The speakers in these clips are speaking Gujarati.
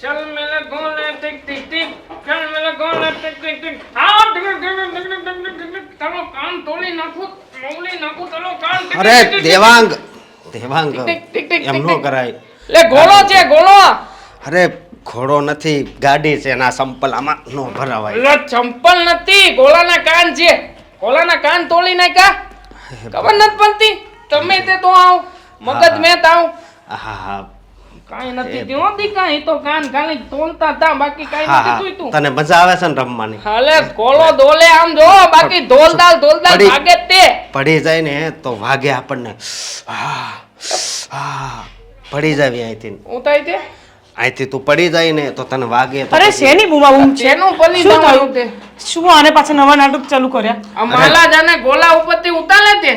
चल मेरे गोले टिक टिक टिक चल मेरे गोले टिक टिक टिक आओ चलो कान तोड़ी नाखो मोली नाखो चलो कान અરે દેવાંગ ટિક ટિક ટિક એમ નો કરાય. લે ગોળો છે ગોળો અરે ઘોડો નથી, ગાડી છે. ના સંપલ આમાં નો ભરાવાય. લે ચંપલ નથી, ગોળાના કાન છે. ગોળાના કાન તોડી નાખ્યા. ખબર નથી પડતી તમે તે તો આવ મગજ મેં તાવ હા હા કાઈ નથી થયું દીકા એ તો કાન ખાલી તોલતા તા બાકી કાઈ હા નથી હા જોઈતું. તને મજા આવે છે ને રમવાની? હાલે ગોળો દોલે આમ જો બાકી ધોલદાલ પડી- ભાગે તે પડી જાય ને તો વાગે આપણને. હા હા પડી જાવી અહીંથી. ઉતાઈ તે અહીંથી તું પડી જાય ને તો તને વાગે તો અરે શેની બૂમાબૂમ છે? જેનું પલી શું થયું થયું? તે શું આને પાછા નવા નાટક ચાલુ કર્યા? આ માલા જાને ગોલા ઉપરથી ઉતારે તે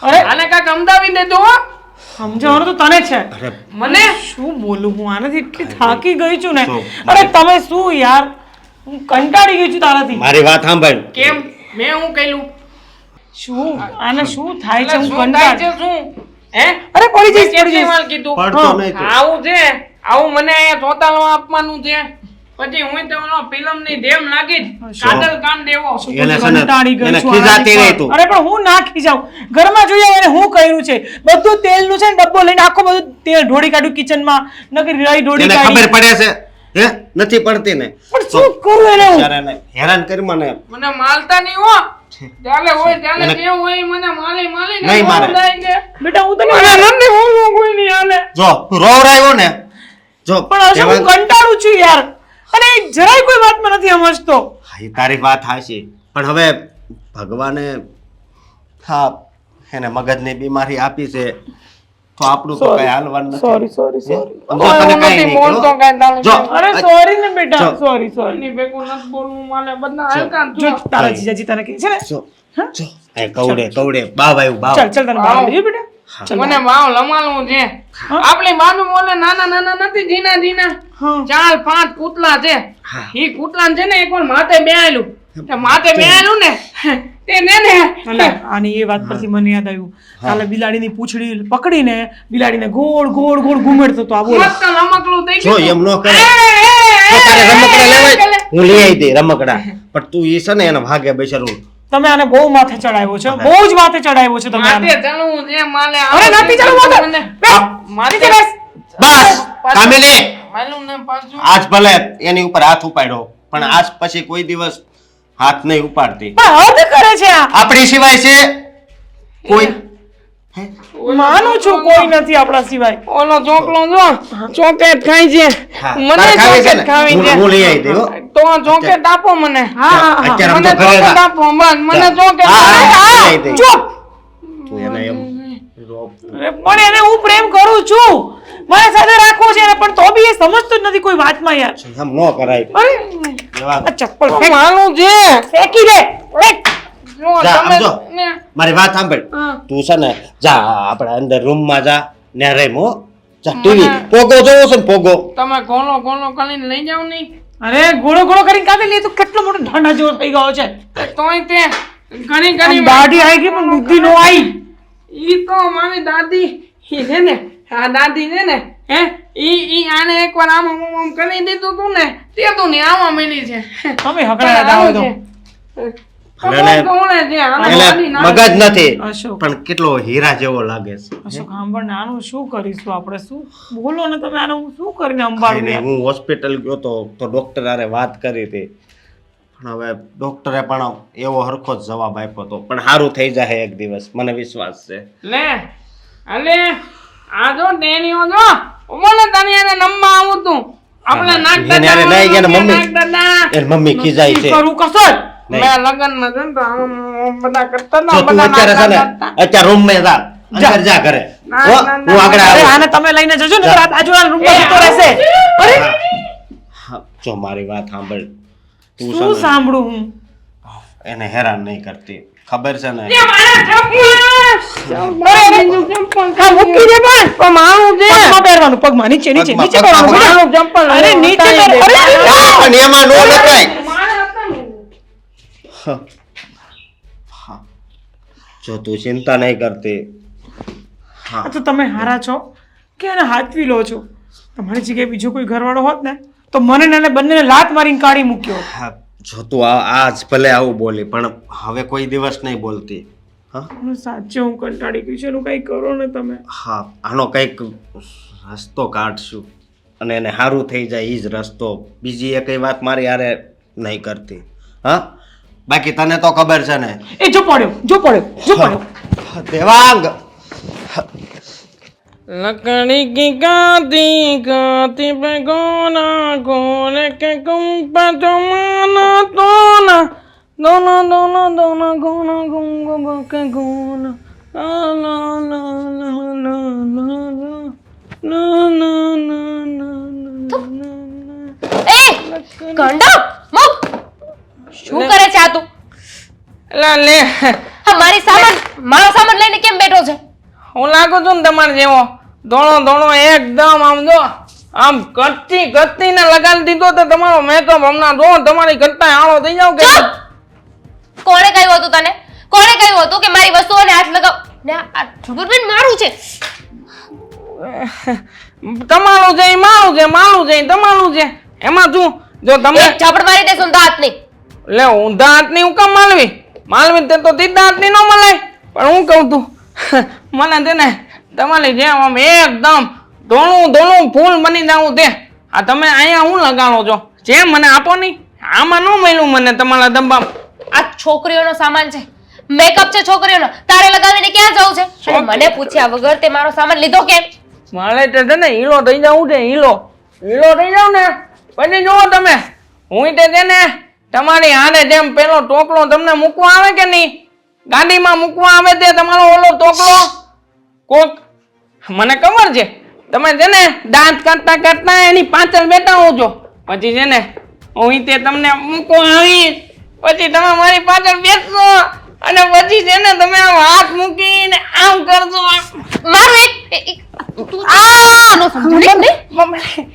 અરે આને કાક અમદાવી દેજો હો સમજાવવાનું તો તને છે. અરે મને શું બોલું હું આનાથી એટલી થાકી ગઈ છું ને. તો અરે તમે શું યાર, હું કંટાળી ગઈ છું તારાથી. મારી વાત સાંભળ. કેમ મેં હું કઈલું શું આને શું થાય છે? હું શું થાય છે કંટાળી. શું હે અરે પડી જઈશ, કેટલી પડી જઈશ. વાર કીધું પડતો નહીં તું. આવું છે આવું મને અહીંયા ચોતાલવા આપવાનું છે પછી હું તો ઓલો ફિલ્મની ડેમ લાગી કાજલ કાન દેવો એને છે ને, કંટાળી ગઈ એને છું ખીજાતી આનાથી. નહીં તું. અરે પણ હું ના ખીજાઉં. ઘરમાં જોઈએ એને હું કર્યું છે બધું તેલનું છે ને ડબ્બો લઈને આખો બધું તેલ ઢોળી કાઢ્યું કિચનમાં. નકરી રાઈ ઢોળી એને કાઢી. ખબર પડે છે હે નથી પડતી ને પણ શું કરું એને હું? ત્યારે એને હેરાન કરી મને. મને માલતા નહીં હો ચાલે હોય ચાલે એને- જે હોય મને માલી માલી નહીં મારે. બેટા હું તને મને નથી હું કોઈ નહીં હાલે જો તું રોવરાયો ને જો પણ હશે હું દેવાંગ- કંટાળું છું યાર. અને એ જરાય કોઈ વાતમાં નથી સમજતો. હા, એ તારી વાત હાચી પણ હવે ભગવાને હા એને મગજની બીમારી આપી છે તો આપણું તો કઈ હાલવાનું નથી. Sorry sorry sorry. જો તને હું કાંઈ નથી નહીં બોલતો કીધું. કાંઈ તારું જો અરે સોરી ને બેટા, જો. Sorry sorry. એની ભેગું નથી બોલવું મારે બધા હલકા જો જો તારા જીજાજી તને કહે છે ને. જો જો એ કવડે બાવ આવ્યું બાવ. ચાલ ચાલ તને બહાર લઈ જઈએ બેટા. મને વાવ લમાલવું છે આપણી બાજુ બોલે નાના નાના નથી જીના જીના હા. 4-5 કૂતલા છે હા. ઈ કૂતલા છે ને એકવાર માથે બેહાયેલું તે માથે બેહાયેલું ને તે ને અલે, આની એ વાત પરથી મને યાદ આવ્યું. કાલે બિલાડીની પૂંછડી પકડીને બિલાડીને ગોળ ગોળ ગોળ ઘુમેડતો તો આ બોલ. મસ્ત લમકલું થઈ જો ગયું એમ નો કરે તો તારે રમકડા લેવાય હું લઈ આવી દે રમકડા પણ તું ઈ છે ને એને ભાગે બેસાડું. તમે આને બહુ માથે ચડાવ્યો છે, બહુ જ માથે ચડાવ્યો છે તમે માથે આને. ચડવું છે માલે અરે નથી ચડવું માથે. બેસ, માથે નીચે બેસ. બસ કામિની માલું ને પાછું આજ ભલે એની ઉપર હાથ ઉપાડ્યો પણ આજ પછી કોઈ દિવસ હાથ નહીં ઉપાડતી. પણ હદ કરે છે આ. આપણી સિવાય છે કોઈ માનું છું કોઈ નથી આપણા સિવાય. ઓલો ચોકલો જો ચોકેટ ખાય છે હા, મને તારે ખાવી છે ચોકેટ ને? ખાવી છે હું લઈ આવી દઉં હો. તો ચોકેટ આપો મને હા હા હા. અત્યારે આમ મને તો ઘરે ચોકેટ જા. આપો બસ મને ચોકેટ હા, આપો. હા, લઈ આવી દે. ચૂપ. તું એને એમ અરે પણ એને હું પ્રેમ કરું છું, મારી સાથે રાખવો છે એને, પણ તો બી એ સમજતો જ નથી કોઈ વાતમાં યાર. આમ નો કરાય. અરે દેવાંગ, આ ચપ્પલ તો ફેંક. માનું છે ફેંકી દે. ફેંક. જો જા, આમ તમે જો. ને મારી વાત સાંભળ હા. તું છે ને જા આપણે અંદર રૂમમાં જા ને રેમ હો જા ટીવી પોગો જોવો છે ને પોગો તમે ગોળો ગોળો કરીને લઈ જાવ નહીં અરે ગોળો ગોળો કરીને કાઢી લે, તું કેટલો મોટો ઢાંડા જેવો થઈ ગયો છે. તોય તે ઘણી ઘણી આમ દાઢી આવી ગઈ પણ બુદ્ધિ નો આવી. ઈ તો મારી દાદી ઈ છે ને આ દાદી છે ને હે ઈ આને એકવાર આમ આમ આમ કરી દીધું તું ને તે તું ને આવા મળી છે તમે હકડાયા દાવો દો. અને કોણે છે આને એટલે દાદી ના મગજ નથી અશોક, પણ કેટલો હીરા જેવો લાગે છે. અશોક સાંભળ ને, આનું શું કરીશું આપણે? શું બોલો ને તમે, આનું હું શું કરીને કાંઈ અંબાડું નહીં, યાર? હું હોસ્પિટલ ગયો તો ડોક્ટર હારે વાત કરી હતી પણ હવે ડોક્ટરે પણ એવો હરખો જ જવાબ આપ્યો હતો પણ સારું થઈ જાય એક દિવસ મને વિશ્વાસ છે. લે અલે આ જો ટેણીઓ જો મને તને એને નંબા આવું તું આપણે નાક એને હારે લઈ ગયા ને મમ્મી. દાદા એની મમ્મી ખીજાય છે. કરું કસર. નહીં. મેં લગન માં છે ને તો આમ બધા કરતા જો હતા તું બધા અત્યારે છે ને નાચતા હતા. અત્યારે રૂમ માં જા અંદર જા ઘરે ના, હો, ના, હું આગળ અરે આવું આને તમે લઈને જજો ને તો આ બાજુવાળા રૂમમાં જતો રહેશે. અરે હા, જો મારી વાત સાંભળ તું છે શું ને, સાંભળું હું? એને હેરાન નહીં કરતી ખબર છે ને એ મારા ચપ્પલ! બીજું ચપ્પલ આ મૂકી દે પણ. પણ મારું છે પગમાં પહેરવાનું, પગમાં નીચે નીચે પગમાં, નીચે પગમાં, પહેરવાનું. મારું ચપ્પલ અરે નીચે ઉતારી પહેર. દે. અરે પણ એમાં નો લખાય. મારા હતા ને. હા. જો તું ચિંતા નહીં કરતી હા આ તો તમે હારા છો કે એને હાથવી લો છો? તમારી જગ્યાએ બીજો કોઈ ઘરવાળો હોત ને તો મને ને એને બંનેને લાત મારીને કાઢી મૂક્યો. હા, જો તું આજ ભલે આવું બોલી પણ હવે કોઈ દિવસ નહીં બોલતી. હા સાચે હું કંટાળી ગઈ છું. એનું કંઈ કરો ને તમે. હા, આનો કંઈક રસ્તો કાઢશું અને એને સારું થઈ જાય એ જ રસ્તો. બીજી એકઈ વાત મારી યારે નહીં કરતી. હા, બાકી તને તો ખબર છે ને. એ જો પડ્યો. દેવાંગ, लकड़ी की गाती गाती पे गोना गोरे के गुम्पा जो माना दोना दोना दोना दोना गोना गुम्बा के गोना ला ला ला ला ला ला ला ला એ ગંડા મુક શું કરે છે આ તું? લા લે મારો સામાન લઈને કેમ બેઠો છે? હું લાગુ છું ને તમારે જેવો દોણો દોણો એકદમ આમ જો આમ કચ્ચી ને લગાડી દીધો તો તમારો મેકઅપ હમણાં જો તમારી ઘટના આળો થઈ જાવ કે કોણે કહ્યું હતું તને? કોણે કહ્યું હતું કે મારી વસ્તુઓને હાથ લગાવ? ને આ ઠુબરબેન મારું છે. તમારું છે મારું છે મારું છે તમારું છે એમાં શું જો તમે એક ઝાપડ મારી દેશો ને તો હાથ નહીં. લે ઊંધા હાથની હું કામ માલવી તે તો સીધા હાથની ન મલાય. પણ હું કહું તું મને છે ને તમારી જેમ આમ એકદમ ધોળું ફૂલ બની જાવું તે આ તમે અહીંયા હું લગાડો છો જેમ મને આપો નહીં આમાં ન મળ્યું મને તમારા ડબ્બા. આ છોકરીઓનો સામાન છે, મેકઅપ છે છોકરીઓનો. તારે લગાવીને ક્યાં જવું છે? અને મને પૂછ્યા વગર તે મારો સામાન લીધો કેમ? મારે તો છે ને હીરો થઈ જવું છે હીરો થઈ જાવ ને પછી જુઓ તમે હું તે છે ને તમારી હારે જેમ પેલો ટોકલો તમને મૂકવા આવે કે નહીં ગાડીમાં મૂકવા આવે તે તમારો ઓલો ટોકલો કોક મને ખબર છે તમે છે ને દાંત કાઢતા એની પાછળ બેઠા હો છો પછી છે ને હું તે તમને મૂકવા આવી પછી તમે મારી પાછળ બેસશો અને પછી છે ને તમે આમ હાથ મૂકીને આમ કરશો. મારું એક તું આનો સમજણી નહીં?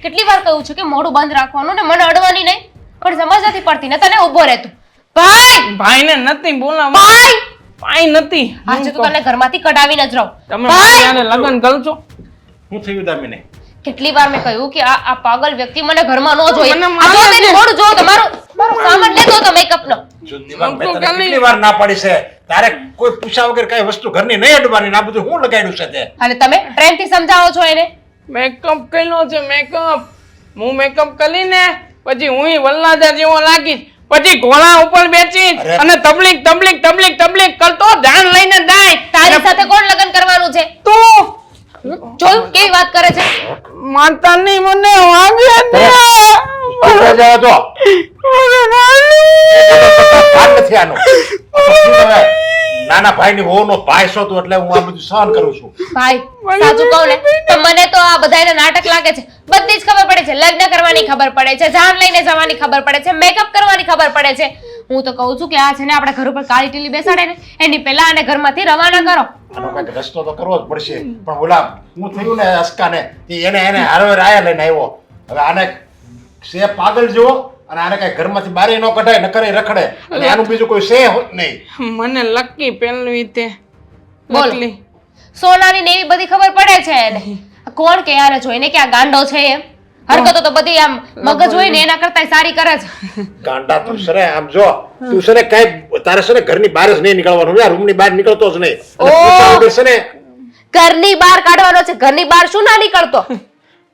કેટલી વાર કહું છું કે મોઢું બંધ રાખવાનું ને મને અડવાની નહીં, પણ સમજ નથી પડતી ને તને ઊભો રહેતું. ભાઈ ભાઈને નથી બોલાવા ભાઈ પાઈ નથી આજે તો તને ઘરમાંથી કઢાવીને જ રહું. તમે મારી હારે લગ્ન કરશો. હું થયું દામિની? કેટલી વાર મેં કહ્યું કે આ પાગલ વ્યક્તિ મને ઘરમાં ન જોઈએ. મને આ જો મારે તેનું છે. મોઢું જો તમારું સામાન લેતો તો મેકઅપ નો. જો દિવાંગ, મેં તને કેટલી વાર ના પાડી છે, તારે કોઈ પૂછ્યા વગર કઈ વસ્તુ ઘરની નહીં અડવાની ને આ બધું હું લગાડ્યું છે તે? અને તમે પ્રેમથી સમજાવો છો એને. મેકઅપ કર્યો છે મેકઅપ હું મેકઅપ કરીને પછી હું વલ્લાજા જેવો લાગીશ પછી ઘોડા ઉપર બેસીશ અરે. અને તબલીક કરતો જાન લઈને જાય. તારી સાથે કોણ લગ્ન કરવાનું છે? તું જોયું કેવી વાત કરે છે? માતાની મને વાગે છે. ઉતરે જાઓ તો. આ નથી આનું. શું હવે? નાના ભાઈની વહુનો ભાઈ છો તું એટલે હું આ બધું સહન કરું છું. ભાઈ સાચું કહું ને તો મને તો આ બધાયના નાટક લાગે છે. બધી જ ખબર પડે છે. લગ્ન કરવાની ખબર પડે છે, જાન લઈને જવાની ખબર પડે છે, મેકઅપ કરવાની ખબર પડે છે. હું તો કહું છું કે આ છે ને આપણે ઘર ઉપર કાળી ટીલી બેસાડે ને એની પહેલા આને ઘરમાંથી રવાના કરો. આનો કંઈક રસ્તો તો કરવો જ પડશે. પણ ઓલા હું થયું ને અસ્કાને એને હારવે રાયા લઈને આવ્યો. હવે આને છે પાગલ જેવો અને આને કઈ ઘરમાંથી બારી ન કઢાય ન કરે રખડે અને આનું બીજું કોઈ છે નહીં. મને લકી પેલવી તે બોલ. લકલી. સોનાની ને એવી બધી ખબર પડે છે એને. કોણ કે આને જોઈને કે આ ગાંડો છે એમ? હરકતો તો બધી આમ મગજ હોય ને એના કરતા સારી કરે છે. ગાંડા તું સરે આમ જો તું સરે કઈ તારે છે ને ઘરની બહાર જ નહીં નીકળવાનું, રૂમની બહાર નીકળતો જ નહીં. અને પૂછ્યા વગર છે ને ઘરની બહાર કાઢવાનો છે. ઘરની બહાર શું ના નીકળતો?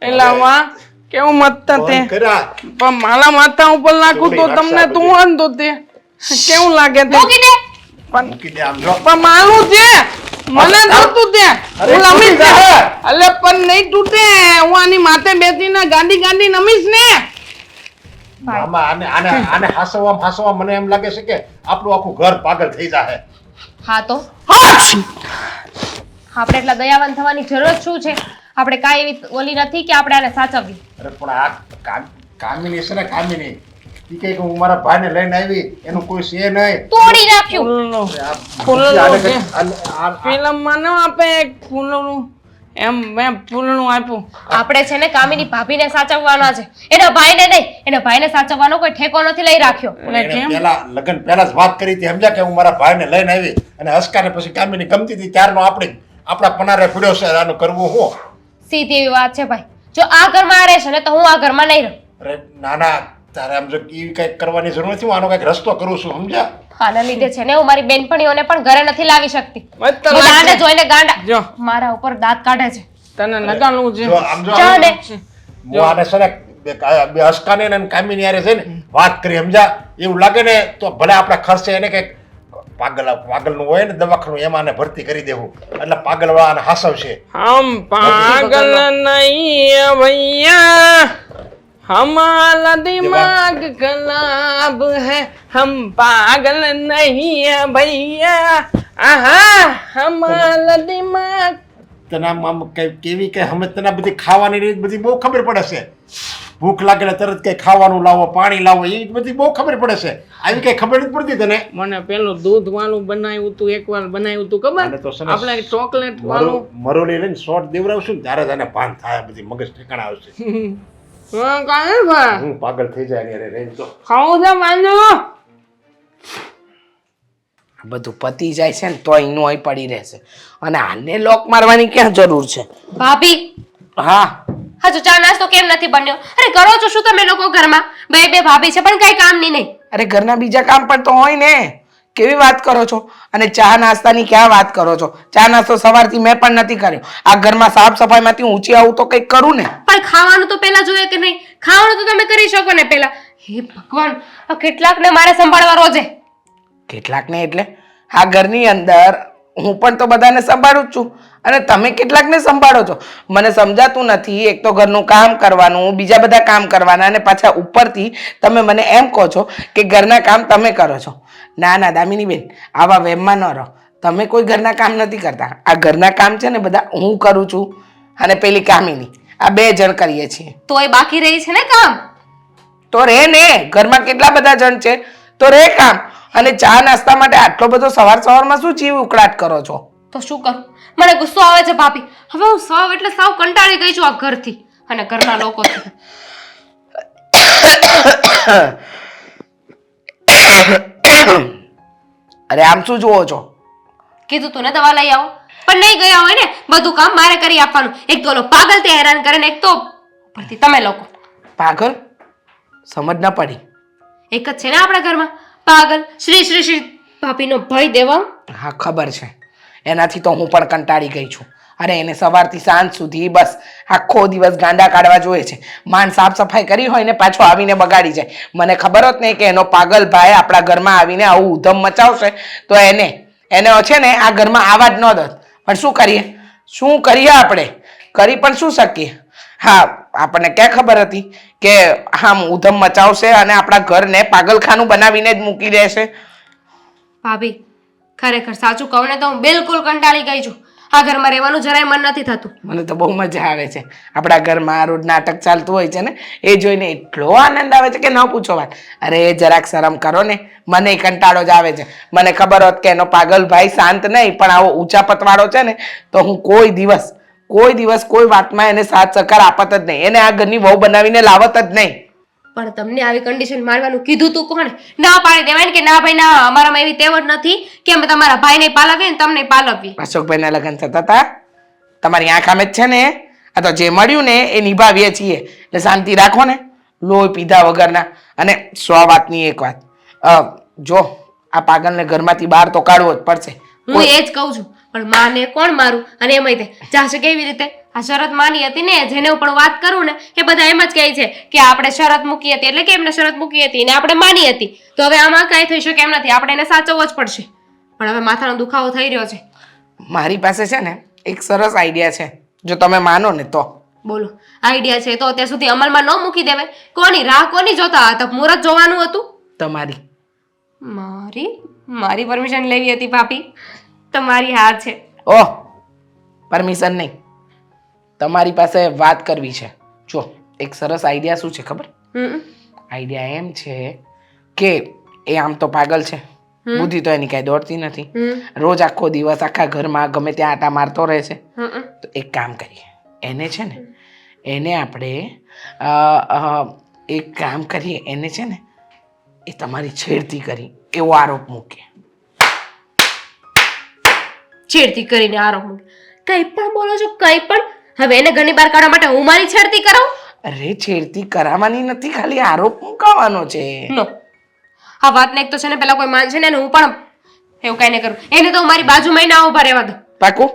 એલા વાહ કેવું મત તે ફોન કર્યા. પણ મારા માથા ઉપર નાખું તો તમને તું વાંધો તે કેવું લાગે તે મૂકી દે. મૂકી દે આમ જો. પણ માલું છે મને નતું તે અરે હું નમીશ તૂટી ને જાય. અલે પણ નહીં તૂટે હું આની માથે બેસીને ગાડી નમીશ ને આમાં આને હાસવા મને એમ લાગે છે કે આપણું આખું ઘર પાગલ થઈ જાય. હા તો આપણે એટલા દયાવાન થવાની જરૂર શું છે? આપણે કાંઈ એવી ઓલી નથી કે આપણે આને સાચવવી. અરે પણ આ કામિની છે ને કામિની ઈ કહે કે હું મારા ભાઈને લઈને આવી એનું કોઈ છે નહીં. તોડી નાખ્યું. ફૂલનું આ ફૂલનું આને છે. કંઈક આ ફિલ્મમાં ન આપે એક ફૂલનું એમ મેં ફૂલનું આપ્યું આપણે છે ને કામિની ભાભીને સાચવવાના છે, એના ભાઈને નહીં. એના ભાઈને સાચવવાનો કોઈ ઠેકો નથી લઈ રાખ્યો. એટલે એને કેમ લગ્ન પહેલા જ વાત કરી હતી સમજ્યા કે હું મારા ભાઈને લઈને આવી અને હસકાને પછી કામિની ગમતી હતી ત્યારનો આપણા પનારે પડ્યો છે આનું કરવું હું. સીધી એવી વાત છે ભાઈ. જો આ ઘરમાં આ રહેશે ને તો હું આ ઘરમાં નહીં રહું. અરે નાના તારે આમ જો એવી કંઈક કરવાની જરૂર નથી. હું આનો કંઈક રસ્તો કરું છું, સમજ્યા? આના લીધે છે ને હું મારી બેનપણીઓને પણ ઘરે નથી લાવી શકતી. મસ્ત હું લાગે. આને જોઈને ગાંડા જો મારા ઉપર દાંત કાઢે છે. તને લગાડવું છે જો આમ જો જા ને. હું આને છે ને બે હસકાને અને કામીની હારે છે ને વાત કરી, સમજ્યા? એવું લાગે ને તો ભલે આપણે ખર્ચે એને કંઈક પાગલનું હોય ને દવાખાનું એમાં આને ભરતી કરી દેવું, એટલે પાગલવાળાને હાસવશે. हम पागल नहीं भैया हमारा दिमाग खराब है हम पागल नहीं है भैया आहा हमारा दिमाग તને આમ કેવી કઈ સમજ તને બધી ખાવાની રીત બધી બહુ ખબર પડે છે. ભૂખ લાગે એટલે તરત કઈ ખાવાનું લાવો, પાણી લાવો, એ બધી બહુ ખબર પડે છે. આવી કઈ ખબર નથી પડતી તને? મને પેલું દૂધ વાળું બનાવ્યું તું એકવાર બનાવ્યું તું આને તો ખબર છે ને આપણે ચોકલેટ વાળું મરોલી લઈને શોર્ટ દેવડાવશું ને ત્યારે તને ભાન થાય, બધી મગજ ઠેકાણા આવશે. કાંઈ ભા હું પાગલ થઈ જાય ને અરે રેન તો ખાવું છે માંજો બધું પતી જાય છે ને તો એનું અહીં પડી રહેશે અને આને લોક મારવાની ક્યાં જરૂર છે? ભાભી હા હજુ ચા નાસ્તો કેમ નથી બન્યો? અરે કરો છો શું તમે લોકો ઘરમાં? બે ભાભી છે પણ કઈ કામ નહીં. અરે ઘરના બીજા કામ પણ તો હોય ને. કેવી વાત કરો છો? અને ચા નાસ્તાની ક્યાં વાત કરો છો? ચા નાસ્તો સવારથી મેં પણ નથી કર્યો. આ ઘરમાં સાફ સફાઈમાંથી ઊંચી આવું તો કંઈક કરું ને. પણ ખાવાનું તો પહેલા જોઈએ કે નહીં? ખાવાનું તો તમે કરી શકો ને પહેલા. હે ભગવાન, આ કેટલાકને મારે સંભાળવા રોજે. કેટલાકને એટલે આ ઘરની અંદર હું પણ તો બધાને સંભાળું જ છું અને તમે કેટલાકને સંભાળો છો? મને સમજાતું નથી. એક તો ઘરનું કામ કરવાનું, બીજા બધા કામ કરવાના અને પાછા ઉપરથી તમે મને એમ કહો છો કે ઘરના કામ તમે કરો છો. ના ના દામિની બેન, આવા વહેમમાં ન રહો. તમે કોઈ ઘરના કામ નથી કરતા. આ ઘરના કામ છે ને બધા હું કરું છું અને પેલી કામિની, આ 2 જણ કરીએ છીએ. તોય બાકી રહી છે ને કામ. તો રે ને, ઘરમાં કેટલા બધા જણ છે તો રે કામ. અને ચા નાસ્તા માટે આટલો બધો સવારમાં શું જીવ ઉકળાટ કરો છો? તો શું કરું? મને ગુસ્સો આવે છે ભાભી. હવે હું સાવ એટલે સાવ કંટાળી ગઈ છું આ ઘરથી અને ઘરના લોકોથી. અરે આમ શું જુઓ છો? કીધું તું ને દવા લઈ આવો, પણ નહીં ગયા હોય ને. બધું કામ મારે કરી આપવાનું. એક તો ઓલો પાગલ તે હેરાન કરે ને એક તો ઉપરથી તમે લોકો. પાગલ? સમજ ન પડી. એક જ છે ને આપણા ઘરમાં પાગલ. શ્રી ભાભીનો ભય દેવા. હા ખબર છે. એનાથી તો હું પણ કંટાળી ગઈ છું. અરે એને સવારથી સાંજ સુધી બસ આખો દિવસ ગાંડા કાઢવા જોઈએ છે. માંડ સાફ સફાઈ કરી હોય ને પાછો આવીને બગાડી જાય. મને ખબર હોત ને કે એનો પાગલ ભાઈ આપણા ઘરમાં આવીને આવું ઉધમ મચાવશે તો એને છે ને આ ઘરમાં આવા જ ન દત. પણ શું કરીએ આપણે? કરી પણ શું શકીએ? હા, આપણને ક્યાં ખબર હતી કે આમ ઉધમ મચાવશે અને આપણા ઘરને પાગલખાનું બનાવીને જ મૂકી દેશે? ભાભી ખરેખર સાચું કહું ને તો હું બિલકુલ કંટાળી ગઈ છું. આ ઘરમાં રહેવાનું જરાય મન નથી થતું. મને તો બહુ મજા આવે છે. આપણા ઘરમાં રોજ નાટક ચાલતું હોય છે ને એ જોઈને એટલો આનંદ આવે છે કે ન પૂછો વાત. અરે જરાક શરમ કરો ને. મને કંટાળો જ આવે છે. મને ખબર હોત કે એનો પાગલ ભાઈ શાંત નહીં પણ આવો ઊંચાપતવાળો છે ને તો હું કોઈ દિવસ કોઈ વાતમાં એને સાથ સહકાર આપત જ નહીં. એને આ ઘરની વહુ બનાવીને લાવત જ નહીં. પણ તમને આવી કન્ડિશન મારવાનું કીધું તું કોણે? ના પાડી દેવાય ને કે ના ભાઈ ના, અમારામાં એવી તેવડ નથી કે અમે તમારા ભાઈને પાલવીએ ને તમને પાલવીએ. અશોકભાઈના લગ્ન થતા હતા. તમારી આંખ આમે જ છે ને. આ તો જે મળ્યું ને એ નિભાવીએ છીએ. એટલે શાંતિ રાખો ને, લોહી પીધા વગરના. અને 100 વાતની એક વાત, જો આ પાગલને ઘરમાંથી બહાર તો કાઢવો જ પડશે. હું એ જ કહું છું. પણ માને કોણ મારું? અને એમાંય તે જાશે કેવી રીતે? આ શરત માની હતી ને, જેને હું પણ વાત કરું ને એ બધા એમ જ કહે છે કે આપણે શરત મૂકી હતી એટલે કે એમને શરત મૂકી હતી ને આપણે માની હતી. તો હવે આમાં કાંઈ થઈ શકે એમ નથી. આપણે એને સાચવવો જ પડશે. પણ હવે માથાનો દુખાવો થઈ રહ્યો છે. મારી પાસે છે ને એક સરસ આઈડિયા છે, જો તમે માનો ને તો. બોલો. આઈડિયા છે તો અત્યાર સુધી અમલમાં ન મૂકી દેવાય? કોની રાહ કોની જોતા હતા? મુહૂર્ત જોવાનું હતું તમારી. મારી પરમિશન લેવી હતી ભાભી. તમારી હા છે. ઓહ, પરમિશન નહીં, તમારી પાસે વાત કરવી છે. જો એક સરસ આઈડિયા શું છે ખબર? આઈડિયા એમ છે કે એ આમ તો પાગલ છે, બુદ્ધિ તો એની કાંઈ દોડતી નથી. રોજ આખો દિવસ આખા ઘરમાં ગમે ત્યાં આટા મારતો રહે છે. તો એક કામ કરીએ, એને છે ને એને આપણે એક કામ કરીએ, એને છે ને એ તમારી છેડતી કરી એવો આરોપ મૂકીએ. છેડતી કરીને આરોપ મૂકે? કંઈ પણ બોલો છો, કંઈ પણ. હવે એને ઘરની બહાર કાઢવા માટે હું મારી છેડતી કરાવું? અરે છેડતી કરાવવાની નથી, ખાલી આરોપ મુકાવાનો છે. નો આ વાતને એક તો છે ને પેલા કોઈ માનશે ને અને હું પણ એવું કઈ નહીં કરું. એને તો હું મારી બાજુમાં ના ઉભા રહેવા દો. પાકું?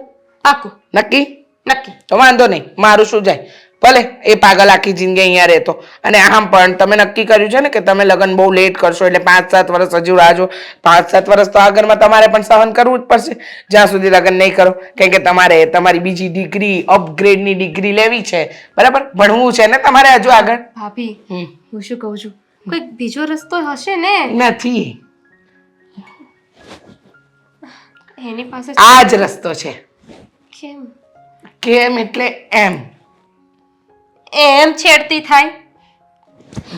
પાક્કું. નક્કી? નક્કી. તો વાંધો નહીં, મારું શું જાય, ભલે એ પાગલ આખી જિંદગી અહીંયા રહેતો. અને આમ પણ તમે નક્કી કર્યું છે ને કે તમે લગ્ન બહુ લેટ કરશો, એટલે 5-7 વર્ષ હજુ રાહ જો. 5-7 વર્ષ તો આ ઘરમાં તમારે પણ સહન કરવું જ પડશે, જ્યાં સુધી લગ્ન નહીં કરો. કેમ કે તમારે તમારી બીજી ડિગ્રી, અપગ્રેડની ડિગ્રી લેવી છે, બરાબર? ભણવું છે ને તમારે હજુ આગળ. ભાભી હું શું કહું છું, કોઈ બીજો રસ્તો હશે ને? નથી, એની પાસે આ જ રસ્તો છે. કેમ કેમ એટલે એમ છેડતી થાય?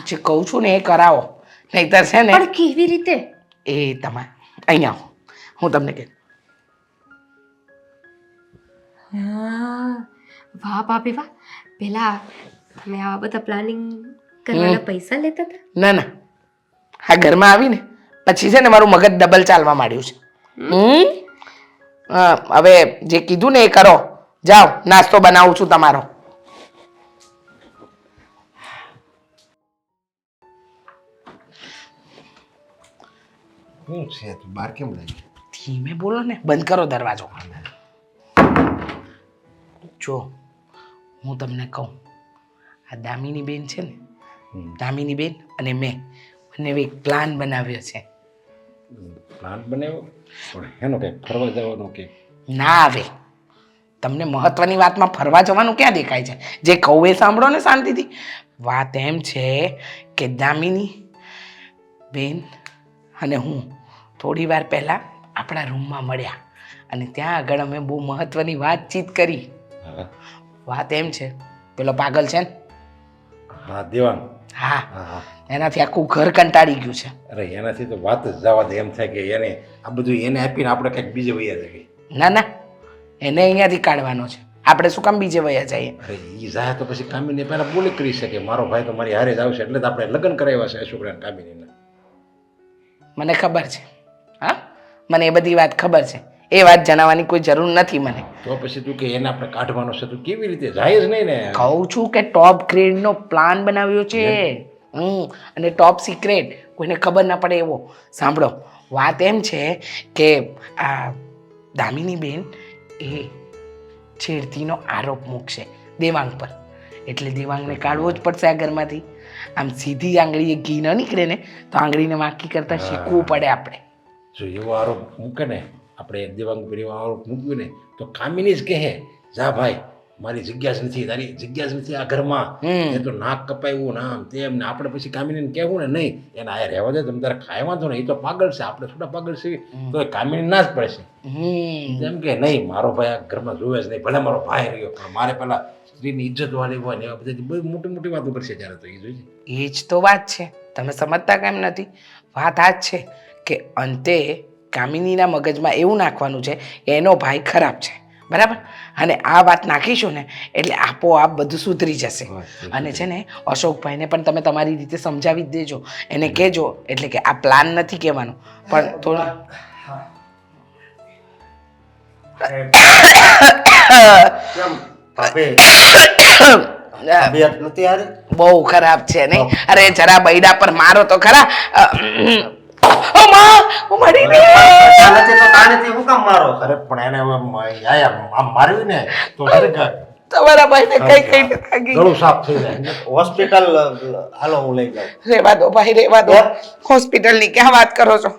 જે કહું છું ને એ કરાવો, નહીતર છે ને. પણ કેવી રીતે? એ તમારે અહીંયા આવો, હું તમને કહે. વાહ ભાભી વાહ. પેલા તમે આવા બધા પ્લાનિંગ કરવાના પૈસા લેતા હતા? ના ના, આ ઘરમાં આવીને પછી છે ને મારું મગજ ડબલ ચાલવા માંડ્યું છે. હવે જે કીધું ને એ કરો. જાઓ, નાસ્તો બનાવું છું તમારો. શું છે તું બહાર કેમ લાગી? ધીમે બોલો ને, બંધ કરો દરવાજો. જો હું તમને કહું, આ દામિની બેન છે ને, દામિની બેન અને મેં બંને એક પ્લાન બનાવ્યો છે. પ્લાન બનાવ્યો? પણ એનો કઈ ફરવા જવાનો કે? ના આવે, તમને મહત્વની વાતમાં ફરવા જવાનું ક્યાં દેખાય છે? જે કહું એ સાંભળો ને શાંતિથી. વાત એમ છે કે દામિની બેન અને હું થોડી વાર પહેલા આપણા રૂમમાં મળ્યા અને ત્યાં આગળ અમે બહુ મહત્વની વાતચીત કરી. વાત એમ છે, પેલો પાગલ છે ને, હા દેવાંગ, હા, હા, એનાથી આખું ઘર કંટાળી ગયું છે. અરે એનાથી તો વાત જ જવા દે. એમ થાય કે એને આ બધું એને આપીને આપણે કંઈક બીજે વૈયા જઈએ. ના ના, એને અહીંયાથી કાઢવાનો છે. આપણે શું કામ બીજે વયા જઈએ? અરે એ જાય તો પછી કામિની પહેલા બોલી કરી શકે મારો ભાઈ તો મારી હારે જ આવશે, એટલે તો આપણે લગ્ન કરાવ્યા છે અશોકરાને કામિનીને. મને ખબર છે, હા, મને એ બધી વાત ખબર છે. એ વાત જણાવવાની કોઈ જરૂર નથી મને. તો પછી તું કે એને આપણે કાઢવાનો છે, તું કેવી રીતે જાય જ નહીં ને? કહું છું કે ટોપ ગ્રેડનો પ્લાન બનાવ્યો છે. અને ટોપ સિક્રેટ, કોઈને ખબર ના પડે એવો. સાંભળો, વાત એમ છે કે આ દામિની બેન એ છેડતીનો આરોપ મૂકશે દેવાંગ પર, એટલે દેવાંગને કાઢવો જ પડશે આ ઘરમાંથી. આમ સીધી આંગળીએ ઘી ન નીકળે ને તો આંગળીને વાંકી કરતા શીખવું પડે આપણે. જો એવો આરોપ મૂકે ને, આપણે દેવાંગ પર એવો આરોપ મૂક્યો ને તો કામિની જ કહે, જા ભાઈ મારી જગ્યા જ નથી, તારી જગ્યા જ નથી આ ઘરમાં, એ તો નાક કપાયું ને આમ તેમ ને. આપણે પછી કામિનીને કહેવું ને, નહીં એને આ રહેવા દે, તમે તારે ખાય વાંધો ને, એ તો પાગલ છે, આપણે થોડા પાગલ છીએ, તો એ કામિની ના જ પડશે. એમ કે નહીં મારો ભાઈ આ ઘરમાં જોવે જ નહીં, ભલે મારો ભાઈ રહ્યો પણ મારે પેલા સ્ત્રીની ઇજ્જત વાળી હોય ને એવા બધી બહુ મોટી મોટી વાતો કરશે ત્યારે તો એ જોઈ. એ જ તો વાત છે, તમે સમજતા કેમ નથી? વાત આ જ છે કે અંતે કામિનીના મગજમાં એવું નાખવાનું છે કે એનો ભાઈ ખરાબ છે, બરાબર? અને આ વાત નાખીશું ને એટલે આપોઆપ બધું સુધરી જશે. અને છે ને અશોકભાઈને પણ તમે તમારી રીતે સમજાવી જ દેજો, એને કહેજો, એટલે કે આ પ્લાન નથી કહેવાનો પણ થોડું. બહુ ખરાબ છે નહીં? અરે જરા બૈડા પર મારો તો ખરા. મરી અરે પણ એને આમ માર્યું ને તો તમારા ભાઈને કઈ કઈ લાગી. ગળું સાફ થઈ જાય. હોસ્પિટલ હાલો, હું લઈ જાઉં. રેવા દો ભાઈ, રેવા દો. હોસ્પિટલની ક્યાં વાત કરો છો?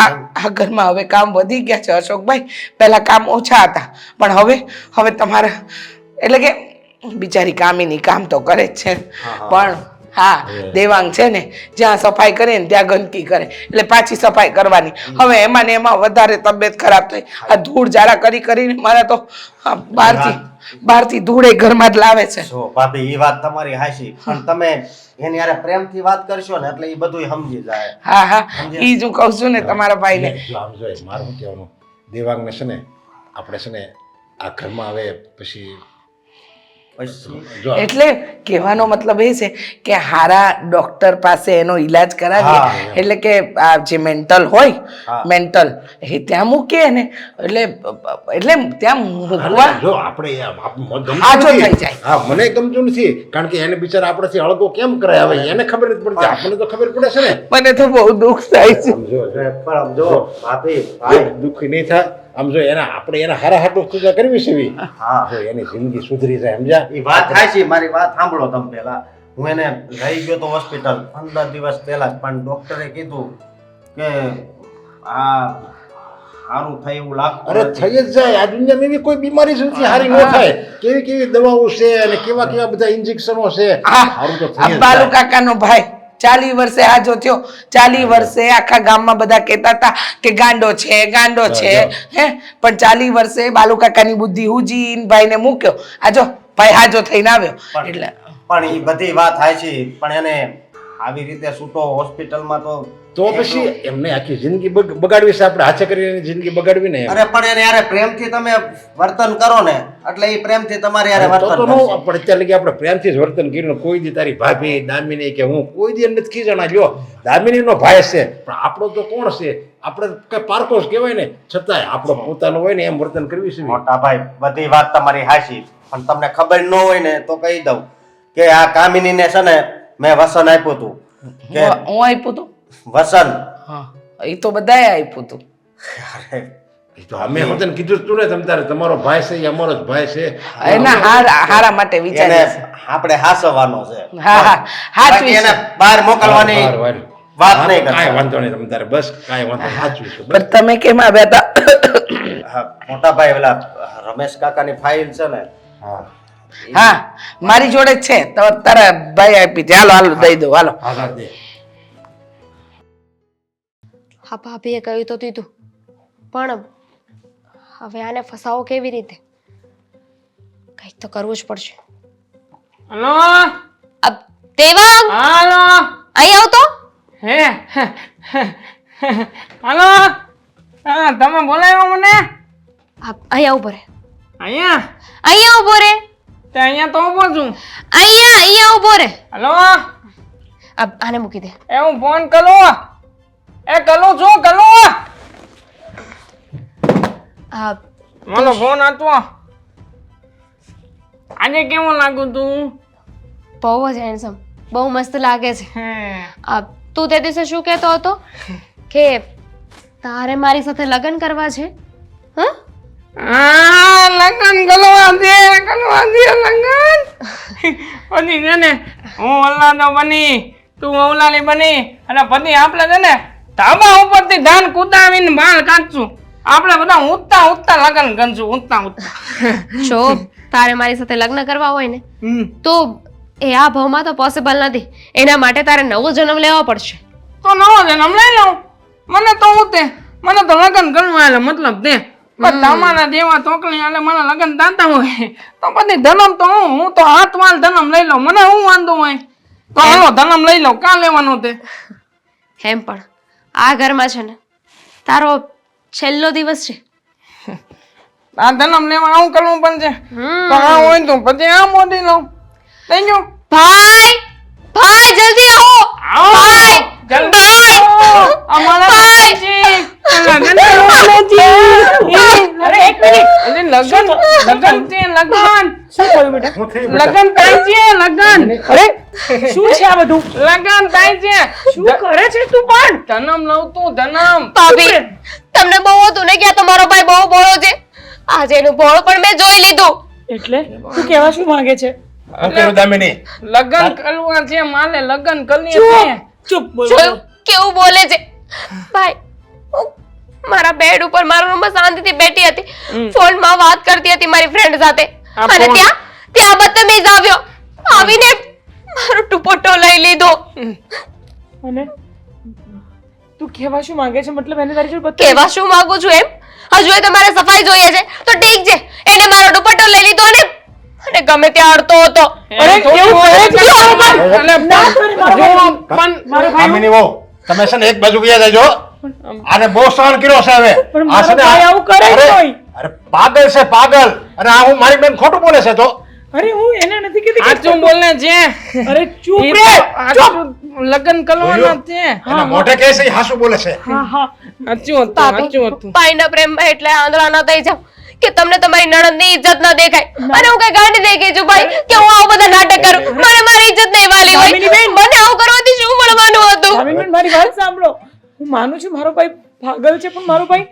આ ઘરમાં હવે કામ વધી ગયા છે અશોકભાઈ. પહેલા કામ ઓછા હતા પણ હવે તમારા, એટલે કે બિચારી કામિની કામ તો કરે જ છે પણ હા, દેવાંગ છે ને જ્યાં સફાઈ કરે ને ત્યાં ગંદકી કરે, એટલે પાછી સફાઈ કરવાની. હવે એમાં ને એમાં વધારે તબિયત ખરાબ થઈ. આ ધૂળ જાડા કરી કરીને મારા તો બહારથી ધૂળ એ ઘરમાં જ લાવે છે. જો ભાભી, એ વાત તમારી હાચી, પણ તમે એની હારે પ્રેમથી વાત કરશો ને એટલે એ બધું સમજી જાય. હા હા, ઈ જ હું કહું છું ને તમારા ભાઈને. જો આમ જોઈએ મારું શું કહેવાનું, દેવાંગને છે ને આપણે છે ને આ ઘરમાં હવે પછી પછી એટલે કહેવાનો મતલબ એ છે કે હારા ડોક્ટર પાસે એનો ઈલાજ કરાવીએ એટલે કે આ જે મેન્ટલ હોય મેન્ટલ એ ત્યાં મૂકીએ ને એટલે ત્યાં મૂકવા જો આપણે આજો થઈ જાય. હા મને ગમતું નથી કારણ કે એને બિચારા આપણેથી અળગો કેમ કરે હવે એને ખબર નથી પડતી આપણને તો ખબર પડે છે ને. મને તો બહુ દુઃખ થાય છે. પણ જો ભાભી દુઃખી નહીં થાય આમ જો આપણે એના હારા હાટું પૂજા કરવી છે એવી. હા જો એની જિંદગી સુધરી જાય સમજ્યા. એ વાત થાય છે મારી વાત સાંભળો તમે પહેલા હું એને લઈ ગયો તો હોસ્પિટલ 15 દિવસ પહેલા જ પણ ડોક્ટરે કીધું કે આ સારું થાય એવું લાગતું અરે નથી. થઈ જ જાય આ દુનિયામાં એવી કોઈ બીમારી જ નથી હારી ન થાય. કેવી કેવી દવાઓ છે અને કેવા કેવા બધા ઇન્જેક્શનો છે. સારું તો થઈ જ બાલુ જાય. કાકાનો ભાઈ 40 વર્ષે હાજો થયો. 40 વર્ષે આખા ગામમાં બધા કહેતા હતા કે ગાંડો છે ગાંડો છે હે પણ 40 વર્ષે બાલુ કાકાની બુદ્ધિ હુજી ભાઈને મૂક્યો. આજો ભાઈ હાજો થઈને આવ્યો એટલે પણ એ બધી વાત થાય છે પણ એને આવી રીતે છૂટો હોસ્પિટલમાં તો પછી એમને આખી જિંદગી બગાડવી છે આપણે હાથે કરીને જિંદગી બગાડવી ને. અરે પણ એને યારે પ્રેમથી તમે વર્તન કરો ને એટલે એ પ્રેમથી તમારે યારે તો વર્તન નો કરશે. પણ અત્યારે લગી આપણે પ્રેમથી જ વર્તન કર્યું. કોઈ દી તારી ભાભી દામિની કે હું કોઈ દી નથી ખીજાણા. લ્યો દામિની નો ભાઈ છે પણ આપણો તો કોણ છે આપણે કઈ પારકો જ કહેવાય ને છતાંય આપણો પોતાનો હોય ને એમ વર્તન કરવી છે. મોટા ભાઈ બધી વાત તમારી હાચી પણ તમને ખબર ન હોય ને તો કહી દઉં કે આ કામિનીને છે ને મેં વસન આપ્યું હતું કે હું આપ્યું તું વસન હા એ તો બધાએ આપ્યું તું. એ તો અમે હું તને કીધું જ તું ને તમ તારે તમારો ભાઈ છે એ અમારો જ ભાઈ છે. એના હારા માટે એને વિચારીએ છીએ. આપણે હાસવાનો છે. હા હા બાકી એને હાચવી બહાર મોકલવાની વાર વાર. વાત નહીં કાંઈ કરતા. વાંધો નહીં તમ તારે બસ કાંઈ વાંધો નહીં. સાચું છે બસ. પણ તમે કેમ આવ્યા હતા? હા, મોટા ભાઈ પેલા રમેશ કાકાની ફાઇલ છે ને હા હા મારી જોડે જ છે તો તારા ભાઈ આપી દે. હાલો હાલો દઈ દો હાલો. હા હા દે. હા ભાભીએ કહ્યું તો દીધું પણ હવે આને ફસાવો કેવી રીતે? કંઈક તો કરવું જ પડશે. હલો અબ દેવાંગ હાલો અહીં આવ તો. હે હાલો હા તમે બોલાવ્યો મને અહીંયા ઉભો રે. અહીંયા અહીંયા ઉભો રે. તે અહીંયા તો ઊભો છું. અહીંયા ઉભો રે. હલો આને મૂકી દે. એ હું ફોન કરું એ કલું છું કલું આ મને ફોન હતો આજે કેવું લાગુ તું બહુ જ હેન્ડસમ બહુ મસ્ત લાગે છે. હે તું તે દિવસે શું કહેતો હતો કે તારે મારી સાથે લગ્ન કરવા છે? હા આ લગન કરવા દે લગન પછી છે ને હું ઓલાદો બની તું ઓલાલી બની અને પછી આપણે છે ને ધાબા ઉપરથી ધાન કુદાવીને બાલ કાઢશું. આપણે બધા ઉઠતા લગન કરશું ઉઠતા જો તારે મારી સાથે લગ્ન કરવા હોય ને તો એ આ ભાવમાં તો પોસિબલ નથી. એના માટે તારે નવો જન્મ લેવો પડશે. તો નવો જન્મ લઈ લઉં. મને તો ઉતે મને તો લગન કરવા એટલે મતલબ દે પણ તમારા જેવા ચોકલી એટલે મને લગન દાતા હોય તો પછી ધનમ તો હું તો હાથ વાલ ધનમ લઈ લઉં. મને શું વાંધો હોય તો હાલો ધનમ લઈ લઉં. કાં લેવાનો તે એમ પણ આ ઘરમાં છે ને તારો છેલ્લો દિવસ છે. આ ધનમ લેવા આવું કરવું પણ છે તો આ હોય તો પછી આ મોટી લઉં. થઈ ગયું ભાઈ જલ્દી આવો. ભાઈ જલ્દી અમારા ભાઈજી લગન કરવાના છે. અરે એક મિનિટ લગન છે લગન શું થયું બેટા? હું થયું લગન થાય છે લગન અરે શું છે આ બધું? લગન થાય છે શું કરે છે તું પણ? ધનમ લઉં તું ધનમ ભાભી તમને બહુ હતું ને કે આ તમારો ભાઈ બહુ ભોળો છે. આજે એનું ભોળો પણ મેં જોઈ લીધું. એટલે તું કહેવા શું માંગે છે? હું કર્યું દામિની? લગન કરવા છે માલે લગન કરીએ ચૂપ છીએ. ચૂપ બોલ. જોયું કેવું બોલે છે? ભાઈ હું મારા બેડ ઉપર મારા રૂમમાં શાંતિથી બેઠી હતી ફોનમાં વાત કરતી હતી મારી ફ્રેન્ડ સાથે આ અને ફોન- ત્યાં બદતમીઝ આવ્યો આવીને મારો દુપટ્ટો લઈ લીધો. અને તું કહેવા શું માંગે છે? મતલબ એને તારી જોડે બતાવી? કેવા શું માંગુ છું એમ? હજુ એ તમારે સફાઈ જોઈએ છે તો ઠીક છે. એને મારો દુપટ્ટો લઈ લીધો અને ગમે ત્યાં અડતો હતો. અરે કેવું કરે છે? એટલે ના કરે મારો ભાઈ. પણ મારો ભાઈ દામિની વહુ તમે છે ને એક બાજુ ગયા જજો. આને બહુ સહન કર્યો છે હવે. પણ આ છે મારો ને ભાઈ આવું કરે જ અરે, નહીં. અરે પાગલ છે પાગલ. અને આ હું મારી બેન ખોટું બોલે છે તો અરે હું એને નથી કીધી કે સાચું બોલ ને છે અરે ચૂપ ઈ રે તો સાચું લગ્ન કરવાના છે એના મોઢે કહે છે હાસુ બોલે છે હા હા સાચું હતું સાચું હતું ભાઈના પ્રેમમાં એટલે આંધળા ન થઈ જાવ કે તમને તમારી નણંદની ઇજ્જત ન દેખાય અને હું કઈ ગાંડી થઈ ગઈ છું ભાઈ કે હું આવું બધા નાટક કરું મને મારી ઇજ્જત નહીં વાલી હોય મને આવું કરવાથી શું મળવાનું હતું ભાભીબેન મારી વાત સાંભળો હું માનું છું મારો ભાઈ પાગલ છે પણ મારો ભાઈ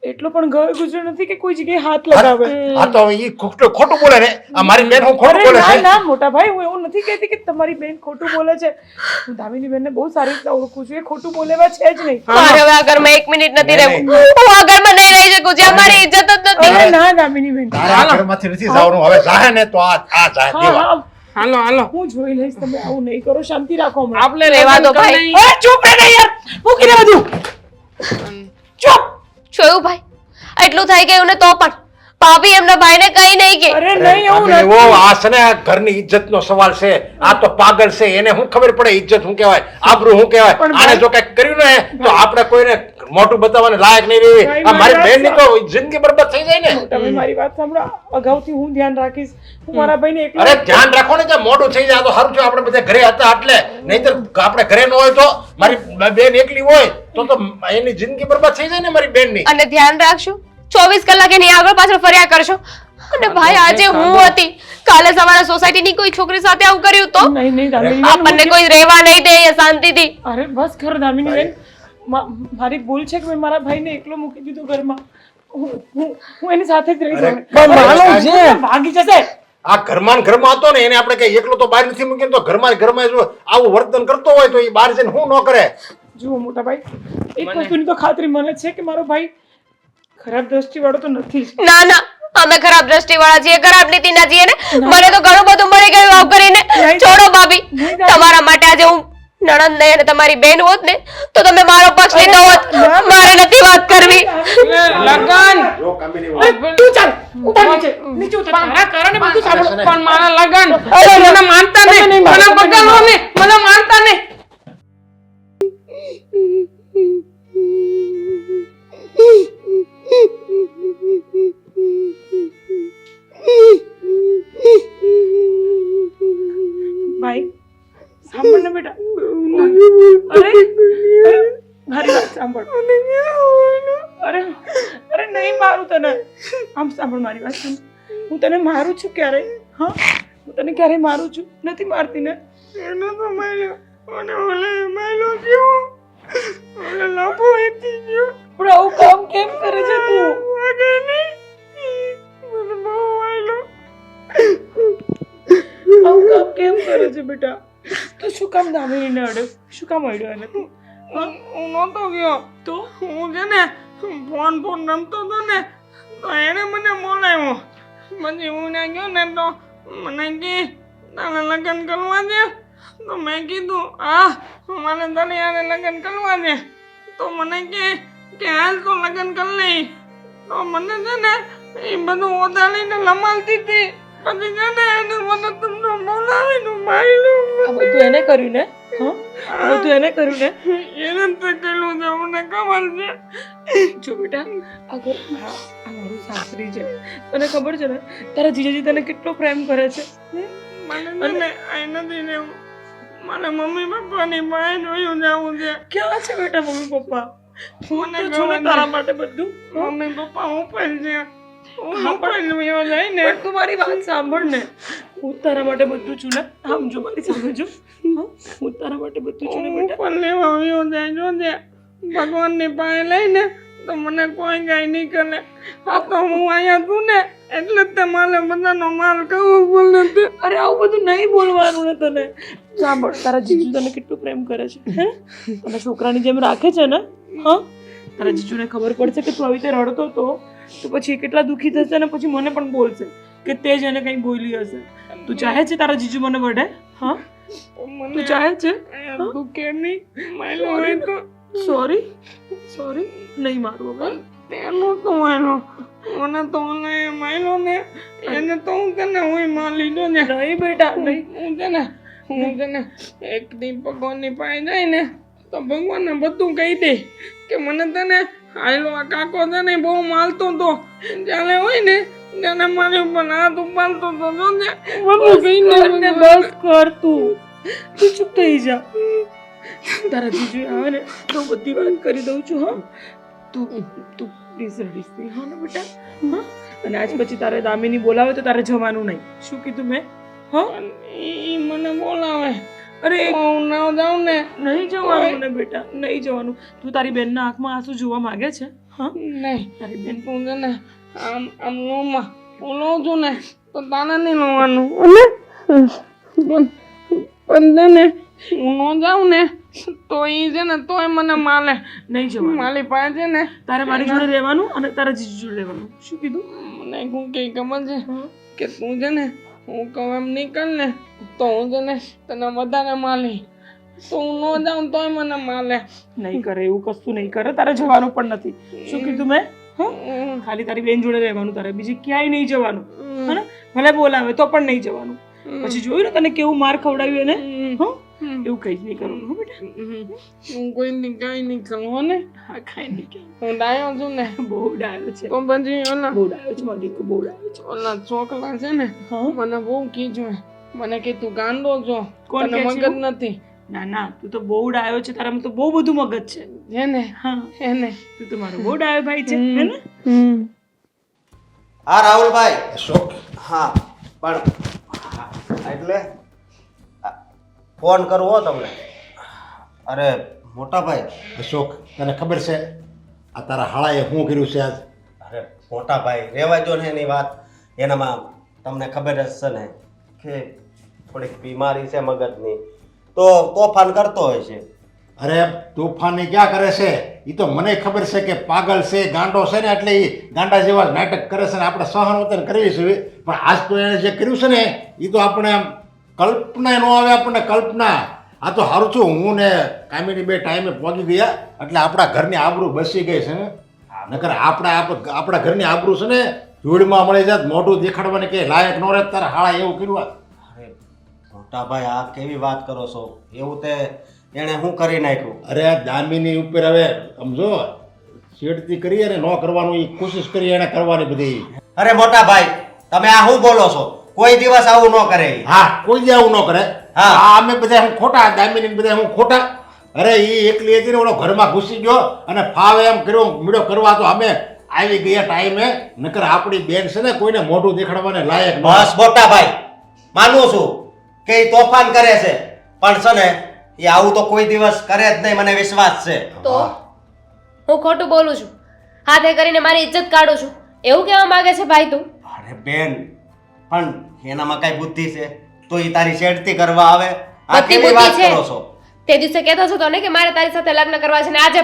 એટલો પણ ઘર ગુજર નથી કે કોઈ જગ્યાએ હાથ લગાવે આ તો હવે ઈ ખોટું બોલે ને આ મારી બેન હું ખોટું બોલે ના છે ના મોટા ભાઈ હું એવું નથી કહેતી કે તમારી બેન ખોટું બોલે છે હું દામિની બેનને બહુ સારી રીતે ઓળખું છું એ ખોટું બોલેવા છે જ નહીં મારે હવે આ ઘરમાં 1 મિનિટ નથી રહેવું હું આ ઘરમાં નહીં રહી શકું જ્યાં મારી ઇજ્જત જ નથી અરે ના દામિની બેન તારા ઘરમાંથી નથી જવાનું હવે જાહે ને તો આ જાય હા દેવા હા હાલો હાલો હું જોઈ લઈશ તમે આવું નહીં કરો શાંતિ રાખો હમણાં આપણે રહેવા દો લગ્ન ભાઈ. કરી. અરે ચૂપ રહે ને યાર મૂકી દે બધું ચૂપ જોયું ભાઈ એટલું થઈ ગયું ને તો પણ ભાભી એમના ભાઈને કઈ નહીં કે અરે નહીં એવું આપણે નથી એવો આ છે ને આ ઘરની ઇજ્જતનો સવાલ છે આ તો પાગલ છે એને શું ખબર પડે ઇજ્જત શું કહેવાય આબરૂ શું કહેવાય પણ આને જો કઈક કર્યું ને તો આપણે કોઈને મોઢું બતાવવાને લાયક નહીં રહી ભાઈ, આ મારી મારી બહેનની તો જિંદગી બરબાદ થઈ જાય ને તમે મારી વાત સાંભળો અગાઉથી હું ધ્યાન રાખીશ હું મારા ભાઈને એકલો અરે ધ્યાન રાખો ને કે મોઢું થઈ જાય તો સારું છે આપણે બધા ઘરે હતા એટલે નહીંતર આપણે ઘરે ન હોય તો મારી બેન એકલી હોય તો એની જિંદગી બરબાદ થઈ જાય ને મારી બેનની અને ધ્યાન રાખજો 24 કલાક એની આગળ પાછળ ફર્યા કરશો અને ભાઈ આજે હું હતી કાલે સવારે સોસાયટીની કોઈ છોકરી સાથે આવું કર્યું તો નહીં નહીં દામિની બેન, આપણને કોઈ રહેવા નહીં દે અહીંયા શાંતિથી અરે બસ ખર દામિની બેન મારી ભૂલ છે કે મેં મારા ભાઈને એકલો મૂકી દીધો ઘરમાં હું એની સાથે જ રહીશ હવે. પણ માનો અરે, છે. ભાગી જશે આ ઘરમાં ને ઘરમાં હતો ને એને આપણે કઈ એકલો તો બહાર નથી મૂકીને તો ઘરમાં ને ઘરમાં જો આવું વર્તન કરતો હોય તો એ બહાર જઈને શું ન કરે જુઓ મોટા ભાઈ એક વસ્તુની તો ખાતરી મને છે કે મારો ભાઈ ખરાબ દ્રષ્ટિ વાળો તો નથી જ. ના ના અમે ખરાબ દ્રષ્ટિ વાળા છીએ ખરાબ નીતિના છીએ ને મને તો ઘણું બધું મળી ગયું આવું કરીને છોડો ભાભી તમારા માટે આજે હું નણંદ નહીં અને તમારી બેન હોત ને તો તમે મારો પક્ષ લીધો હોત મારે નથી વાત કરવી લગન જો કામિની અરે, તું ચાલ ઉતાર નીચે નીચે ઉતાર તારા કારણે બધું સાંભળો પણ મારા લગન મને માનતા નહીં મને બગાડો નહીં મને માનતા નહીં ભાઈ સાંભળ ને બેટા અરે મારી વાત સાંભળ અરે અરે નહીં મારું તને આમ સાંભળ મારી વાત સાંભળ હું તને મારું છું ક્યારે હા હું તને ક્યારે મારું છું નથી મારતી ને એનો તો માર્યો અને ઓલે માર્યો કેવો ઓલે લાભો એથી ગયો પણ આવું કામ કેમ કરે છે તું વાગે નહીં મને બહુ વાયલો આવું કામ કેમ કરે છે બેટા તો શું કામ દામિનીને અડે શું કામ અડ્યો એને તું હું નહોતો ગયો તો હું છે ને ફોન રમતો હતો ને તો એણે મને બોલાવ્યો પછી હું ત્યાં ગયો ને તો મને કે તારે લગ્ન કરવા દે તો મેં કીધું હા મારે તને યારે લગ્ન કરવા દે તો મને કે હાલ તો લગ્ન કરી લઈ તો મને છે ને એ બધું ઓદાળીને લમાલતી હતી પછી છે ને એને મને તમને બોલાવીને માર્યું આ બધું એને કર્યું ને હા આ બધું એને કર્યું ને એને તો કહેલું છે મને ખબર છે જો બેટા અગર આ મારું સાસરી છે તને ખબર છે ને તારા જીજાજી તને કેટલો પ્રેમ કરે છે મને ને આ નથી રહેવું મને મમ્મી પપ્પાની પાસે જોયું જવું છે ક્યાં છે બેટા મમ્મી પપ્પા હું મને તો છું ને ખબર તારા છે. માટે બધું મમ્મી પપ્પા ઉપર છે હું હા, ઉપર વયો જાય ને પણ તું મારી વાત સાંભળ ને હું તારા માટે બધું છું ને આમ જો મારી સામે જો હા, હું તારા માટે બધું છું ને હું બેટા ઉપર લેવા વયો જાય જોજે ભગવાનની પાસે લઈને તો મને કોઈ ગાય નહીં કરે આ તો હું અહીંયા છું ને એટલે જ તે મારે બધાનો માલ કરવું પડે છે. અરે આવું બધું નહીં બોલવાનું ને તને સાંભળ તારા જીજુ તને કેટલું પ્રેમ કરે છે હે તને છોકરાની જેમ રાખે છે ને હા તારા જીજુને ખબર પડશે કે તું આવી રીતે રડતો હતો તો પછી એ કેટલા દુઃખી થશે ને પછી મને પણ બોલશે કે તે જ એને કંઈ બોલી હશે તું ચાહે છે તારા જીજુ મને વઢે હા તું ચાહે છે દુખે નહીં માયલો હોય તો સોરી સોરી નહીં મારું હવે તેનો તો માયલો મને તો મને માયલો ને એને તો હું તને હું માં લીધો ને નહીં બેટા નહીં હું છે ને એક દી ભગવાનની પાસે જાય ને તો ભગવાનને બધું કહી દે કે મને તને આયલો આ કાકો છે ને બહુ માલતો તો જ્યારે હોય ને ત્યારે મારી ઉપર હાથ ઉપાડતો તો જો ને બધું કહીને બસ કર તું ચૂપ થઈ જા. તારા જીજુ આવે ને તો બધી વાત કરી દઉં છું. હા તું પ્લીઝ રડીશ નહીં હો ને બેટા. હા અને આજ પછી તારે દામિની બોલાવે તો તારે જવાનું નહીં. શું કીધું મેં? હા ઈ મને બોલાવે અરે હું ના જાઉં ને નહીં જવાનું ને બેટા, નહીં જવાનું. તું તારી બેનના આંખમાં આંસુ જોવા માંગે છે? હા નહીં તારી બેન તું છે ને આમ લોમાં હું લઉં છું ને તો તારે નહીં લોવાનું પણ છે ને હું ન જાઉં ને તો ઈ છે ને તોય મને માલે નહીં જવાનું. મારી પાસે છે ને તારે મારી જોડે રહેવાનું અને તારા જીજુ જોડે રહેવાનું. શું કીધું? મને શું કે ખબર છે કે તું છે ને હું કહું એમ નીકળ ને તો હું છે ને તને વધારે માલી તો હું ન જાઉં તોય મને માલે નહીં કરે એવું કશું નહીં કરે. તારે જવાનું પણ નથી. શું કીધું મેં? હા ખાલી તારી બેન જોડે રહેવાનું. તારે બીજી ક્યાંય નહીં જવાનું. હા ભલે બોલાવે તો પણ નહીં જવાનું. પછી જોયું ને તને કેવું માર ખવડાવ્યું એને? હા એવું કઈ જ નહીં કરવાનું. હો બેટા હું કોઈ ની કઈ નહીં કરું હો ને હા કાંઈ નહીં કે હું ડાયો છું ને બહુ ડાયો છે. તો પછી ઓલા બહુ ડાયો છે મારો દીકરો, બહુ ડાયો છે. ઓલા છોકરા છે ને હા મને બહુ કીધું મને કે તું ગાંડો છો કોણ તને કહે છે મગજ એવું? નથી ના ના તું તો બહુ ડાયો છે. તારામાં તો બહુ બધું મગજ છે. છે ને હા એને તું તો મારો બહુ ડાયો ભાઈ છે. હે ને? હા રાહુલભાઈ. અશોક હા પણ એટલે ફોન કરવો હો તમને. અરે મોટા ભાઈ. અશોક તને ખબર છે આ તારા હાળાએ શું કર્યું છે આજ? અરે મોટા ભાઈ રહેવા દો ને એની વાત. એનામાં તમને ખબર જ છે ને કે થોડીક બીમારી છે મગજની તો તોફાન કરતો હોય છે. અરે તોફાની ક્યાં કરે છે? એ તો મને ખબર છે કે પાગલ છે, ગાંડો છે ને એટલે એ ગાંડા જેવા નાટક કરે છે ને આપણે સહાનુભૂતિ કરવી છે. પણ આજ તો એણે જે કર્યું છે ને એ તો આપણે આમ કલ્પના ન આવે આપણને કલ્પના. આ તો સારું છું હું ને કામિની બે ટાઈમે પહોંચી ગયા એટલે આપણા ઘરની આબરૂ બસી ગઈ છે ને. નકર આપણા ઘરની આબરૂ છે ને ધૂળમાં મળી જાત મોઢું દેખાડવાની કે લાયક ન રહે. તારા હાળા એવું કર્યું. અરે મોટા ભાઈ આ કેવી વાત કરો છો? એવું તે એણે શું કરી નાખ્યું? અરે આ દામિની ઉપર હવે સમજો છેડતી કરી અને ન કરવાનું એ કોશિશ કરી એને કરવાની બધી. અરે મોટા ભાઈ તમે આ શું બોલો છો? કોઈ દિવસ આવું ન કરે ઈ. હા કોઈ જ આવું ન કરે. હા. આ અમે બધા હું ખોટા, દામિની બધા હું ખોટા. અરે એ એકલી હતી ને ઓલો ઘરમાં ઘૂસી ગયો અને ફાવે એમ કર્યો મીડો કરવા તો અમે આવી ગયા ટાઈમે. નકર આપણી બેન છે ને કોઈને મોઢું દેખાડવાને લાયક ન. બસ મોટા ભાઈ માનું છું કે ઈ તોફાન કરે છે પણ છે ને એ આવું તો કોઈ દિવસ કરે જ નહીં મને વિશ્વાસ છે. તો હું ખોટું બોલું છું? હાથે કરીને મારી ઇજ્જત કાઢું છું એવું કહેવા માંગે છે ભાઈ તું? અરે બેન પણ એનામાં કઈ બુદ્ધિ છે તો એ તારી છેડતી કરવા આવે? આ બધી કેવી બુદ્ધિ વાત છે. કરો છો? તે દિવસે કહેતો હતો ને કે મારે તારી સાથે લગ્ન કરવા છે ને આજે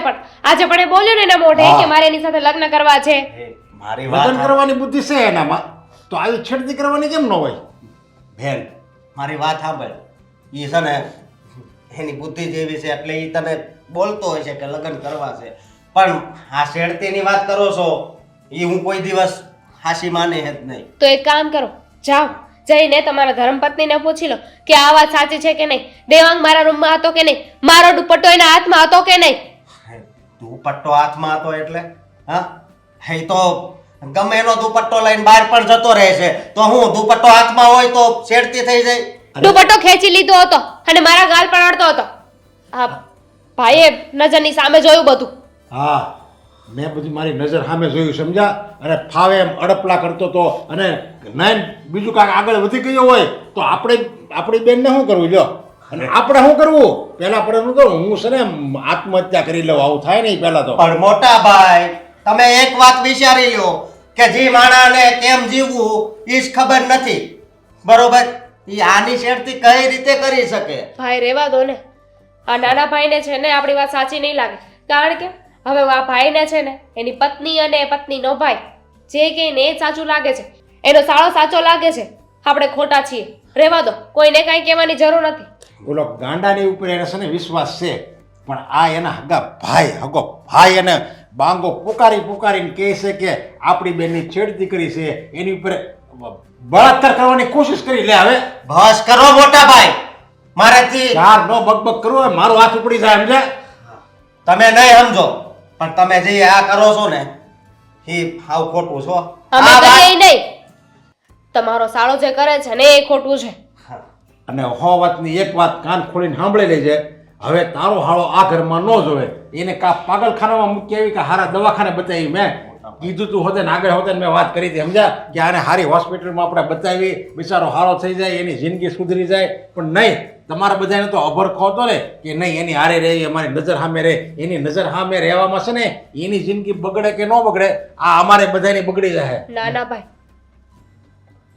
પણ એ બોલ્યો ને એના મોઢે હા. કે મારે એની સાથે લગ્ન કરવા છે. એ મારી વાત લગ્ન કરવાની બુદ્ધિ છે એનામાં તો આવી છેડતી કરવાની કેમ ન હોય? બેન મારી વાત સાંભળ. એ છે ને એની બુદ્ધિ જેવી છે એટલે એ તને બોલતો હોય છે કે લગ્ન કરવા છે પણ આ છેડતીની વાત કરો છો એ હું કોઈ દિવસ હાસી માને જ નહીં. તો એક કામ કરો, જાઓ જઈને તમારા ધર્મપત્નીને પૂછી લો કે આ વાત સાચી છે કે નહીં. દેવાંગ મારા રૂમમાં હતો કે નહીં? મારો દુપટ્ટો એના હાથમાં હતો કે નહીં? દુપટ્ટો હાથમાં હતો એટલે હા એ તો ગમે એનો દુપટ્ટો લઈને બહાર પણ જતો રહે છે તો હું દુપટ્ટો હાથમાં હોય તો છેડતી થઈ જાય? દુપટ્ટો ખેંચી લીધો હતો અને મારા ગાલ પણ અડતો હતો. આ ભાઈએ નજરની સામે જોયું બધું. હા મેં બધી મારી નજર સામે જોયું સમજા. અને ફાવે એમ અડપલા કરતો તો અને નહીં બીજું કાંઈક આગળ વધી ગયો હોય તો આપણી બેનને શું કરવું? લ્યો અને આપણે શું કરવું? પહેલા પડે તો હું છે ને આત્મહત્યા કરી લઉં. આવું થાય નહીં પહેલા તો. પણ મોટા ભાઈ તમે એક વાત વિચારી લો કે જે માણાને કેમ જીવવું એ જ ખબર નથી બરોબર. એ આની છેડતી કઈ રીતે કરી શકે? ભાઈ રહેવા દો ને. આ નાના ભાઈને છે ને આપણી વાત સાચી નહીં લાગે કારણ કે હવે આ ભાઈને છે ને એની પત્ની અને પત્નીનો ભાઈ જે કહે ને એ જ સાચું લાગે છે. એનો સાળો સાચો લાગે છે. આપણે ખોટા છીએ. રહેવા દો, કોઈને કાંઈ કહેવાની જરૂર નથી. બોલો ગાંડાની ઉપર એને છે ને વિશ્વાસ છે પણ આ એના હગો ભાઈ એને બાંગો પુકારીને કહે છે કે આપણી બેનની છેડતી કરી છે એની ઉપર બળાત્કાર કરવાની કોશિશ કરી. લે હવે બસ કરો મોટા ભાઈ મારાથી ચાર નો બકબક કરવો હોય મારો હાથ ઉપડી જાય સમજે. તમે નહીં સમજો પણ તમે જે આ કરો છો ને એ હાવ ખોટું છો. અમે આ વાત- કરીએ નહીં. તમારો સાળો જે કરે છે ને એ ખોટું છે. અને હો વાતની એક વાત કાન ખોલીને સાંભળી લેજે. હવે તારો હાળો આ ઘરમાં ન જોવે. એને કા પાગલખાનામાં મૂકી આવી કે હારા દવાખાને બતાવી. મેં કીધું તું હોતે ને આગળ હોતે ને મેં વાત કરી હતી, સમજ્યા? કે આને હારી હોસ્પિટલમાં આપણે બતાવી, બિચારો હારો થઈ જાય, એની જિંદગી સુધરી જાય. પણ નહીં, તમારા બધાને તો અભરખો હતો ને કે નહીં એની હારે રહે, અમારી નજર સામે રહે. એની નજર સામે રહેવામાં છે ને એની જિંદગી બગડે કે ન બગડે, આ અમારે બધાની બગડી જાય. ના ના ભાઈ,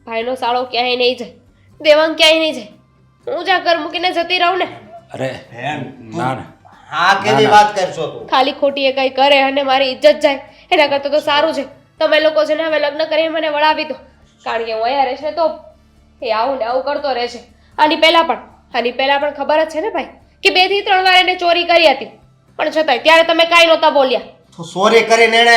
ભાઈનો સાળો ક્યાંય નહીં જાય, દેવાંગ ક્યાંય નહીં જાય. હું જ આ ઘર મૂકીને જતી રહું ને. અરે બેન, ના ના, હા કેવી વાત કરશો તું? ખાલી ખોટી એ કઈ કરે અને મારી ઇજ્જત જાય એના કરતાં તો સારું છે તમે લોકો છે ને હવે લગ્ન કરીને મને વળાવી દો. કારણ કે હું અહીંયા રહીશ ને તો એ આવું ને આવું કરતો રહેશે. આની પહેલા પણ ખબર જ છે ને ભાઈ કે 2 થી 3 વાર એને ચોરી કરી હતી, પણ છતાંય ત્યારે તમે કાંઈ નહોતા બોલ્યા. તો ચોરી કરીને એને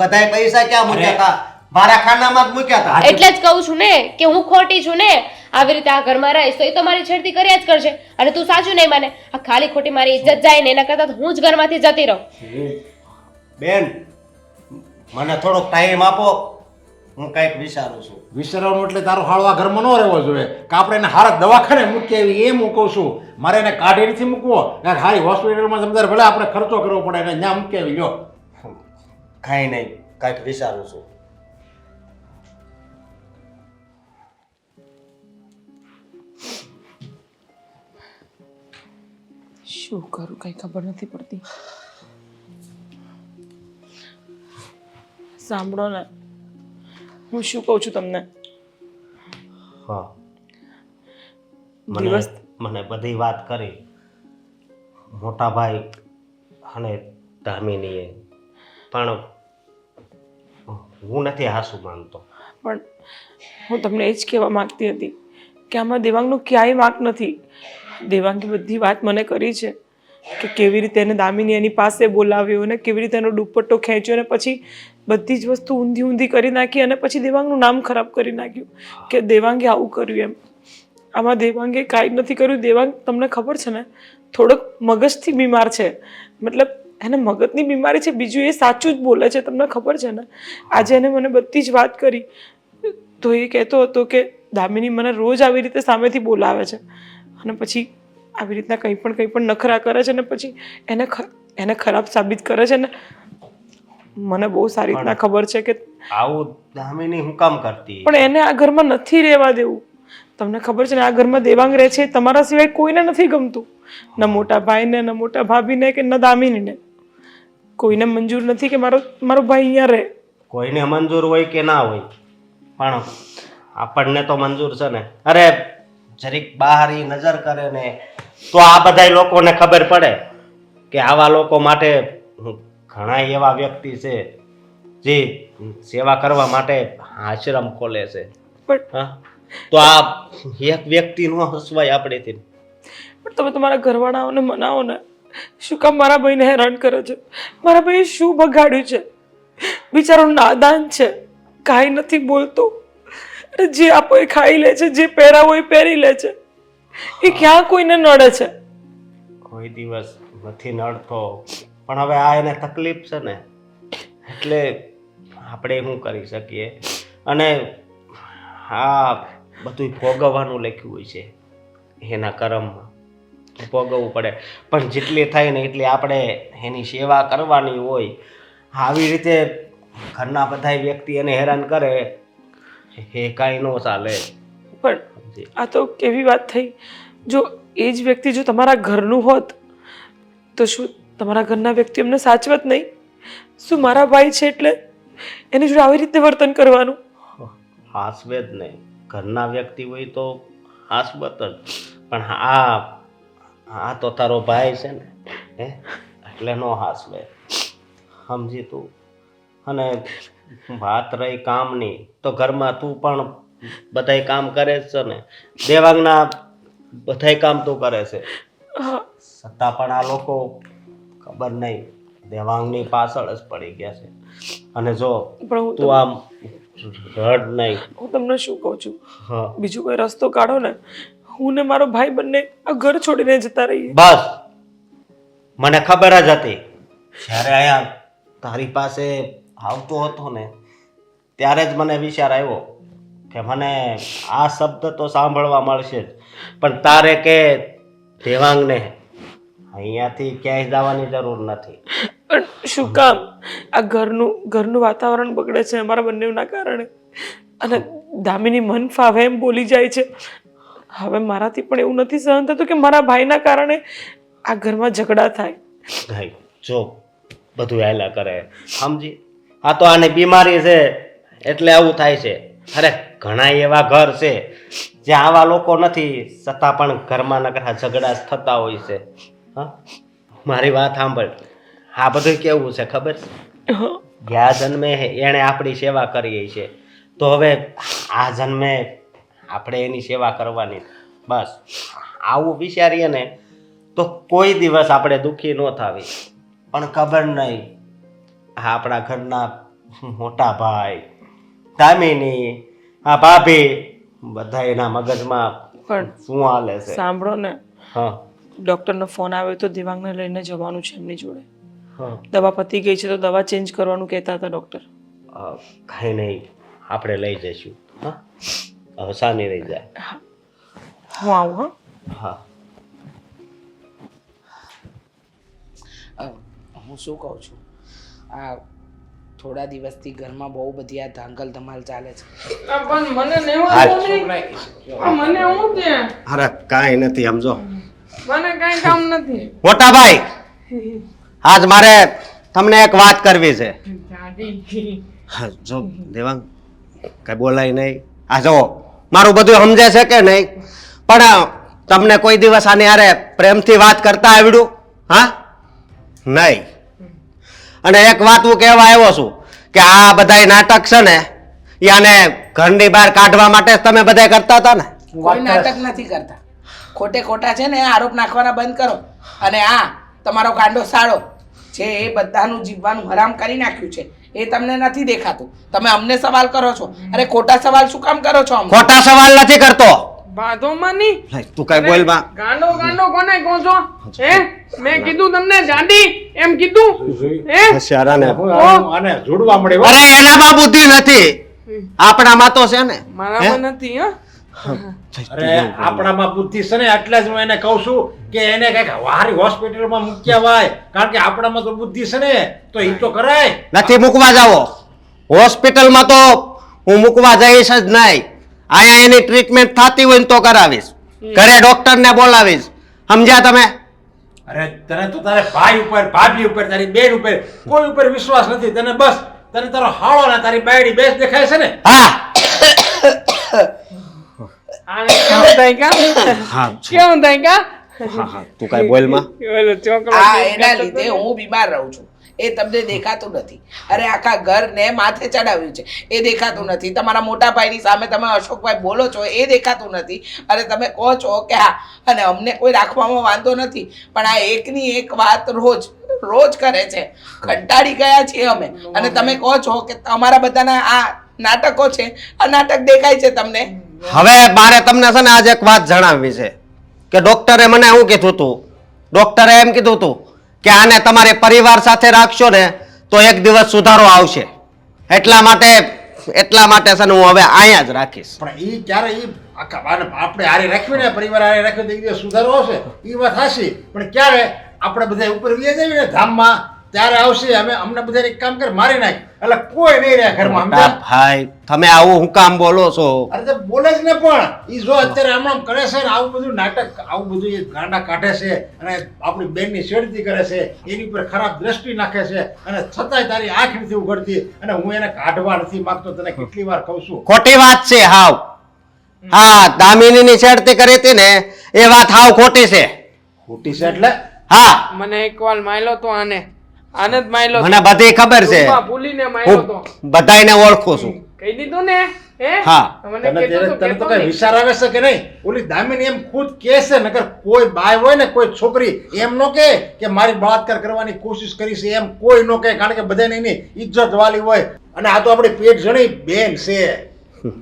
બધાય પૈસા ક્યાં મૂક્યા હતા? મારા ખાનામાં જ મૂક્યા હતા. એટલે જ કહું છું ને કે હું ખોટી છું ને. આવી રીતે આ ઘરમાં રહીશ તો એ તો મારી છેડતી કર્યા જ કરશે અને તું સાચું નહીં માને. આ ખાલી ખોટી મારી ઇજ્જત જાય ને એના કરતાં તો હું જ ઘરમાંથી જતી રહું. બેન, મને થોડોક ટાઈમ આપો, હું કંઈક વિચારું છું. વિસરવાનું એટલે તારો હાળો આ ઘરમાં ન રહેવો જોઈએ કે આપણે એને હારા દવાખાને મૂકી આવી, એમ હું કહું છું. મારે એને કાઢી નથી મૂકવો, યાર હારી હોસ્પિટલમાં સમજાર ભલે આપણે ખર્ચો કરવો પડે એને ત્યાં મૂકી આવી. લ્યો કાંઈ નહીં, કંઈક વિચારું છું. શું કરું કઈ ખબર નથી પડતી. સાંભળો ને, હું શું કહું છું તમને. હા, દિવસ મને બધી વાત કરી મોટા ભાઈ અને દામિનીએ, પણ હું નથી હાસુ માનતો. પણ હું તમને એ જ કહેવા માંગતી હતી કે આમાં દેવાંગનો ક્યાંય વાંક નથી. દેવાંગે બધી વાત મને કરી છે કે કેવી રીતે એને દામિની એની પાસે બોલાવ્યો અને કેવી રીતે એનો દુપટ્ટો ખેંચ્યો અને પછી બધી જ વસ્તુ ઊંધી કરી નાખી અને પછી દેવાંગનું નામ ખરાબ કરી નાખ્યું કે દેવાંગે આવું કર્યું એમ. આમાં દેવાંગે કાંઈ નથી કર્યું. દેવાંગ તમને ખબર છે ને થોડોક મગજથી બીમાર છે, મતલબ એને મગજની બીમારી છે, બીજું એ સાચું જ બોલે છે. તમને ખબર છે ને, આજે એને મને બધી જ વાત કરી તો એ કહેતો હતો કે દામિની મને રોજ આવી રીતે સામેથી બોલાવે છે અને પછી આવી રીતના કંઈ પણ નખરા કરે છે ને પછી એને ખરાબ સાબિત કરે છે ને. મને બહુ સારી રીતના ખબર છે કે આવું દામિની હું કામ કરતી? પણ એને આ ઘરમાં નથી રહેવા દેવું. તમને ખબર છે ને આ ઘરમાં દેવાંગ રહે છે, તમારા સિવાય કોઈને નથી ગમતું. ન મોટા ભાઈને, ન મોટા ભાભીને કે ન દામિનીને. કોઈને મંજૂર નથી કે મારો ભાઈ અહીંયા રહે. કોઈને મંજૂર હોય કે ના હોય, પણ આપણને તો મંજૂર છે ને. અરે જરીક બહાર ઈ નજર કરે ને તો આ બધાય લોકોને ખબર પડે કે આવા લોકો માટે ઘણા એવા વ્યક્તિ છે જે સેવા કરવા માટે આશ્રમ ખોલે છે. પણ હા, તો આ એક વ્યક્તિ નો હસવાય આપણેથી. પણ તમે તમારા ઘરવાળાઓને મનાવો ને. શું કામ મારા ભાઈને હેરાન કરે છે? મારા ભાઈએ શું બગાડ્યું છે? બિચારો નાદાન છે, કાંઈ નથી બોલતો. જે આપો એ ખાઈ લે છે, જે પહેરાવો એ પહેરી લે છે. એ ક્યાં કોઈને નડે છે? કોઈ દિવસ નથી નડતો, પણ હવે આ એને તકલીફ છે ને એટલે આપણે શું કરી શકીએ. અને હા, બધું ભોગવવાનું લખ્યું હોય છે એના કર્મમાં, ભોગવવું પડે. પણ જેટલી થાય ને એટલી આપણે એની સેવા કરવાની હોય. આવી રીતે ઘરના બધા વ્યક્તિ એને હેરાન કરે એ કાંઈ ન ચાલે. પણ આ તો કેવી વાત થઈ. જો એ જ વ્યક્તિ જો તમારા ઘરનું હોત તો શું તમારા ઘરના વ્યક્તિ એમને સાચવત નહીં? શું મારા ભાઈ છે એટલે એની જોડે આવી રીતે વર્તન કરવાનું? હાસવે જ નહીં, ઘરના વ્યક્તિ હોય તો હાસવત જ. પણ આ તો તારો ભાઈ છે ને, હે, એટલે નો હાસવે, સમજી તું. અને વાત રહી કામની, તો ઘરમાં તું પણ બધાય કામ કરે જ છે ને. દેવાંગના બધાય કામ તું કરે છે, છતાં પણ આ લોકો ખબર નહીં દેવાંગની પાછળ જ પડી ગયા છે. અને જો પણ તું આમ રડ નહીં. હું તમને શું કહું છું, હા, બીજું કોઈ રસ્તો કાઢો ને. હું ને મારો ભાઈ બંને આ ઘર છોડીને જતા રહીએ. બસ મને ખબર જ હતી જ્યારે અહીંયા તારી પાસે આવતો હતો ને ત્યારે જ મને વિચાર આવ્યો કે મને આ શબ્દ તો સાંભળવા મળશે જ, પણ તારે કે દેવાંગને અહીંયાથી ક્યાંય જવાની જરૂર નથી. પણ શું કામ આ ઘરનું વાતાવરણ બગડે છે અમારા બંનેના કારણે, અને દામિની મન ફાવે એમ બોલી જાય છે. હવે મારાથી પણ એવું નથી સહન થતું કે મારા ભાઈના કારણે આ ઘરમાં ઝઘડા થાય. ભાઈ જો બધું હાલ્યા કરે, સમજી? આ તો આની બીમારી છે એટલે આવું થાય છે. અરે ઘણા એવા ઘર છે જ્યાં આવા લોકો નથી છતાં પણ ઘરમાં નકરા ઝઘડા જ થતા હોય છે. હા, મારી વાત સાંભળ. આ બધું કેવું છે ખબર છે? ગયા જન્મે એણે આપણી સેવા કરી છે, તો હવે આ જન્મે આપણે એની સેવા કરવાની. બસ આવું વિચારીએ ને તો કોઈ દિવસ આપણે દુઃખી ન થાવી. પણ ખબર નહીં આ આપણા ઘરના મોટા ભાઈ, દામિની, આ ભાભી, બધા એના મગજમાં પણ શું હાલે છે. સાંભળો ને, હા ડૉક્ટરનો ફોન આવ્યો તો દેવાંગને લઈને જવાનું છે એમની જોડે. હા, દવા પતી ગઈ છે તો દવા ચેન્જ કરવાનું કહેતા હતા ડૉક્ટર. કાંઈ નહીં, આપણે લઈ જઈશું. હા, હવે શાની રહી જાય. હું આવું. હા, હા, હું શું કહું છું, આ થોડા દિવસથી ઘરમાં બહુ બધી આ ધાંગલ ધમાલ ચાલે છે. પણ મને નહીં હા. વાંધો નહીં. મને હું છે, અરે કાંઈ નથી, સમજો મને કાંઈ કામ નથી. મોટા ભાઈ, આજ મારે તમને એક વાત કરવી છે. હા, જો દેવાંગ કઈ બોલાય નહીં. આ જો મારું બધું સમજે છે કે નહીં, પણ તમને કોઈ દિવસ આની હારે પ્રેમથી વાત કરતા આવડ્યું? હા, નહીં. અને એક વાત હું કહેવા આવ્યો છું કે આ બધા નાટક છે ને એ આને ઘરની બહાર કાઢવા માટે જ તમે બધા કરતા હતા ને. કોઈ નાટક નથી કરતા. ખોટે ખોટા છે ને આરોપ નાખવાના બંધ કરો. અને આ તમારો ગાંડો સાળો જે એ બધાનું જીવવાનું હરામ કરી નાખ્યું છે એ તમને નથી દેખાતું. તમે અમને સવાલ કરો છો. અરે ખોટા સવાલ શું કામ કરો છો? ખોટા સવાલ નથી કરતો. બાધોમાં નહીં. તું કઈ બોલ માં. ગાંડો ગાંડો કોને કહો છો? હે, મેં કીધું તમને જાડી એમ કીધું? હે, શરાને આને જોડવા મળે. અરે એનામાં બુદ્ધિ નથી, આપણામાં તો છે ને. મારામાં નથી. હા, અરે આપણામાં બુદ્ધિ છે ને, એટલે જ હું એને કહું છું કે એને કઈક હારી હોસ્પિટલમાં મૂક્યા હોય, કારણ કે આપણામાં તો બુદ્ધિ છે ને, તો એ તો કરાય. નથી મૂકવા જાવો હોસ્પિટલમાં, તો હું મૂકવા જઈશ જ નહીં. અહીંયા એની ટ્રીટમેન્ટ થતી હોય ને તો કરાવીશ, ઘરે ડોક્ટરને બોલાવીશ. સમજ્યા તમે? અરે તને તો તારે ભાઈ ઉપર, ભાભી ઉપર, તારી બેન ઉપર કોઈ ઉપર વિશ્વાસ નથી તને. બસ તને તારો હાળો ને તારી બાયડી બેસ દેખાય છે ને. હા આને કેવું થાય કા? હા કેવું થાય કા? હા, તું કઈ બોલ માં. ઓલો છોકરો આ એના લીધે હું બીમાર રહું છું. એ તમને દેખાતું નથી. અરે આખા ઘરને માથે ચડાવ્યું છે એ દેખાતું નથી. તમારા મોટા ભાઈની સામે તમે અશોકભાઈ બોલો છો એ દેખાતું નથી. અરે તમે કહો છો કે હા, અને અમને કોઈ રાખવામાં વાંધો નથી, પણ આ એકની એક વાત રોજ કરે છે. કંટાળી ગયા છીએ અમે. અને તમે કહો છો કે અમારા બધાના આ નાટકો છે, આ નાટક દેખાય છે તમને. હવે મારે તમને છે ને આજે એક વાત જણાવવી છે કે ડોક્ટરે મને શું કીધું હતું. ડોક્ટરે એમ કીધું હતું કે આને તમારે પરિવાર સાથે રાખશો ને તો એક દિવસ સુધારો આવશે. એટલા માટે છે ને હું હવે અહીંયા જ રાખીશ. પણ ઈ ક્યારે ઈ આખા આપણે હારે રાખ્યું ને, પરિવાર હારે રાખ્યું તો એક દિવસ સુધારો આવશે. ઈ વાત હાચી, પણ ક્યારે આપણે બધા ઉપર વ્યા જઈએ ને ધામમાં ત્યારે આવશે. અમે અમને બધા એક કામ કર મારી નાખ એટલે કોઈ નહીં રહે ઘરમાં. સમજ્યા? ભાઈ તમે આવું હું કામ બોલો છો? અરે તો બોલે જ ને, પણ ઈ જો અત્યારે આમ કરે છે ને આવું બધું નાટક, આવું બધું એ ગાંડા કાઢે છે અને આપણી બેનની છેડતી કરે છે, એની ઉપર ખરાબ દ્રષ્ટિ નાખે છે, અને છતાંય તારી આંખ નથી ઉઘડતી, અને હું એને કાઢવા નથી માંગતો. તને કેટલી વાર કહું છું. ખોટી વાત છે હાવ. હા, દામિનીની છેડતી કરી હતી ને એ વાત હાવ ખોટી છે. ખોટી છે એટલે? હા, મને એક વાર માયલો તો આને જ માયલો તો. મને બધી ખબર છે. રૂપા ભૂલીને માયલો તો. હું બધાયને ઓળખું છું. કહી દીધું ને? હે, હા. મને તને કીધું તો તને તો કહેતો કઈ નહીં. વિચાર આવે છે કે નહીં? ઓલી દામિની એમ ખુદ કહે છે, નકર કોઈ બાય હોય ને કોઈ છોકરી એમ નો કહે કે મારી બળાત્કાર કરવાની કોશિશ કરી છે, એમ કોઈ નો કહે, કારણ કે બધાને એની ઇજ્જત વાલી હોય. અને આ તો આપણી પેટ જણી બેન છે.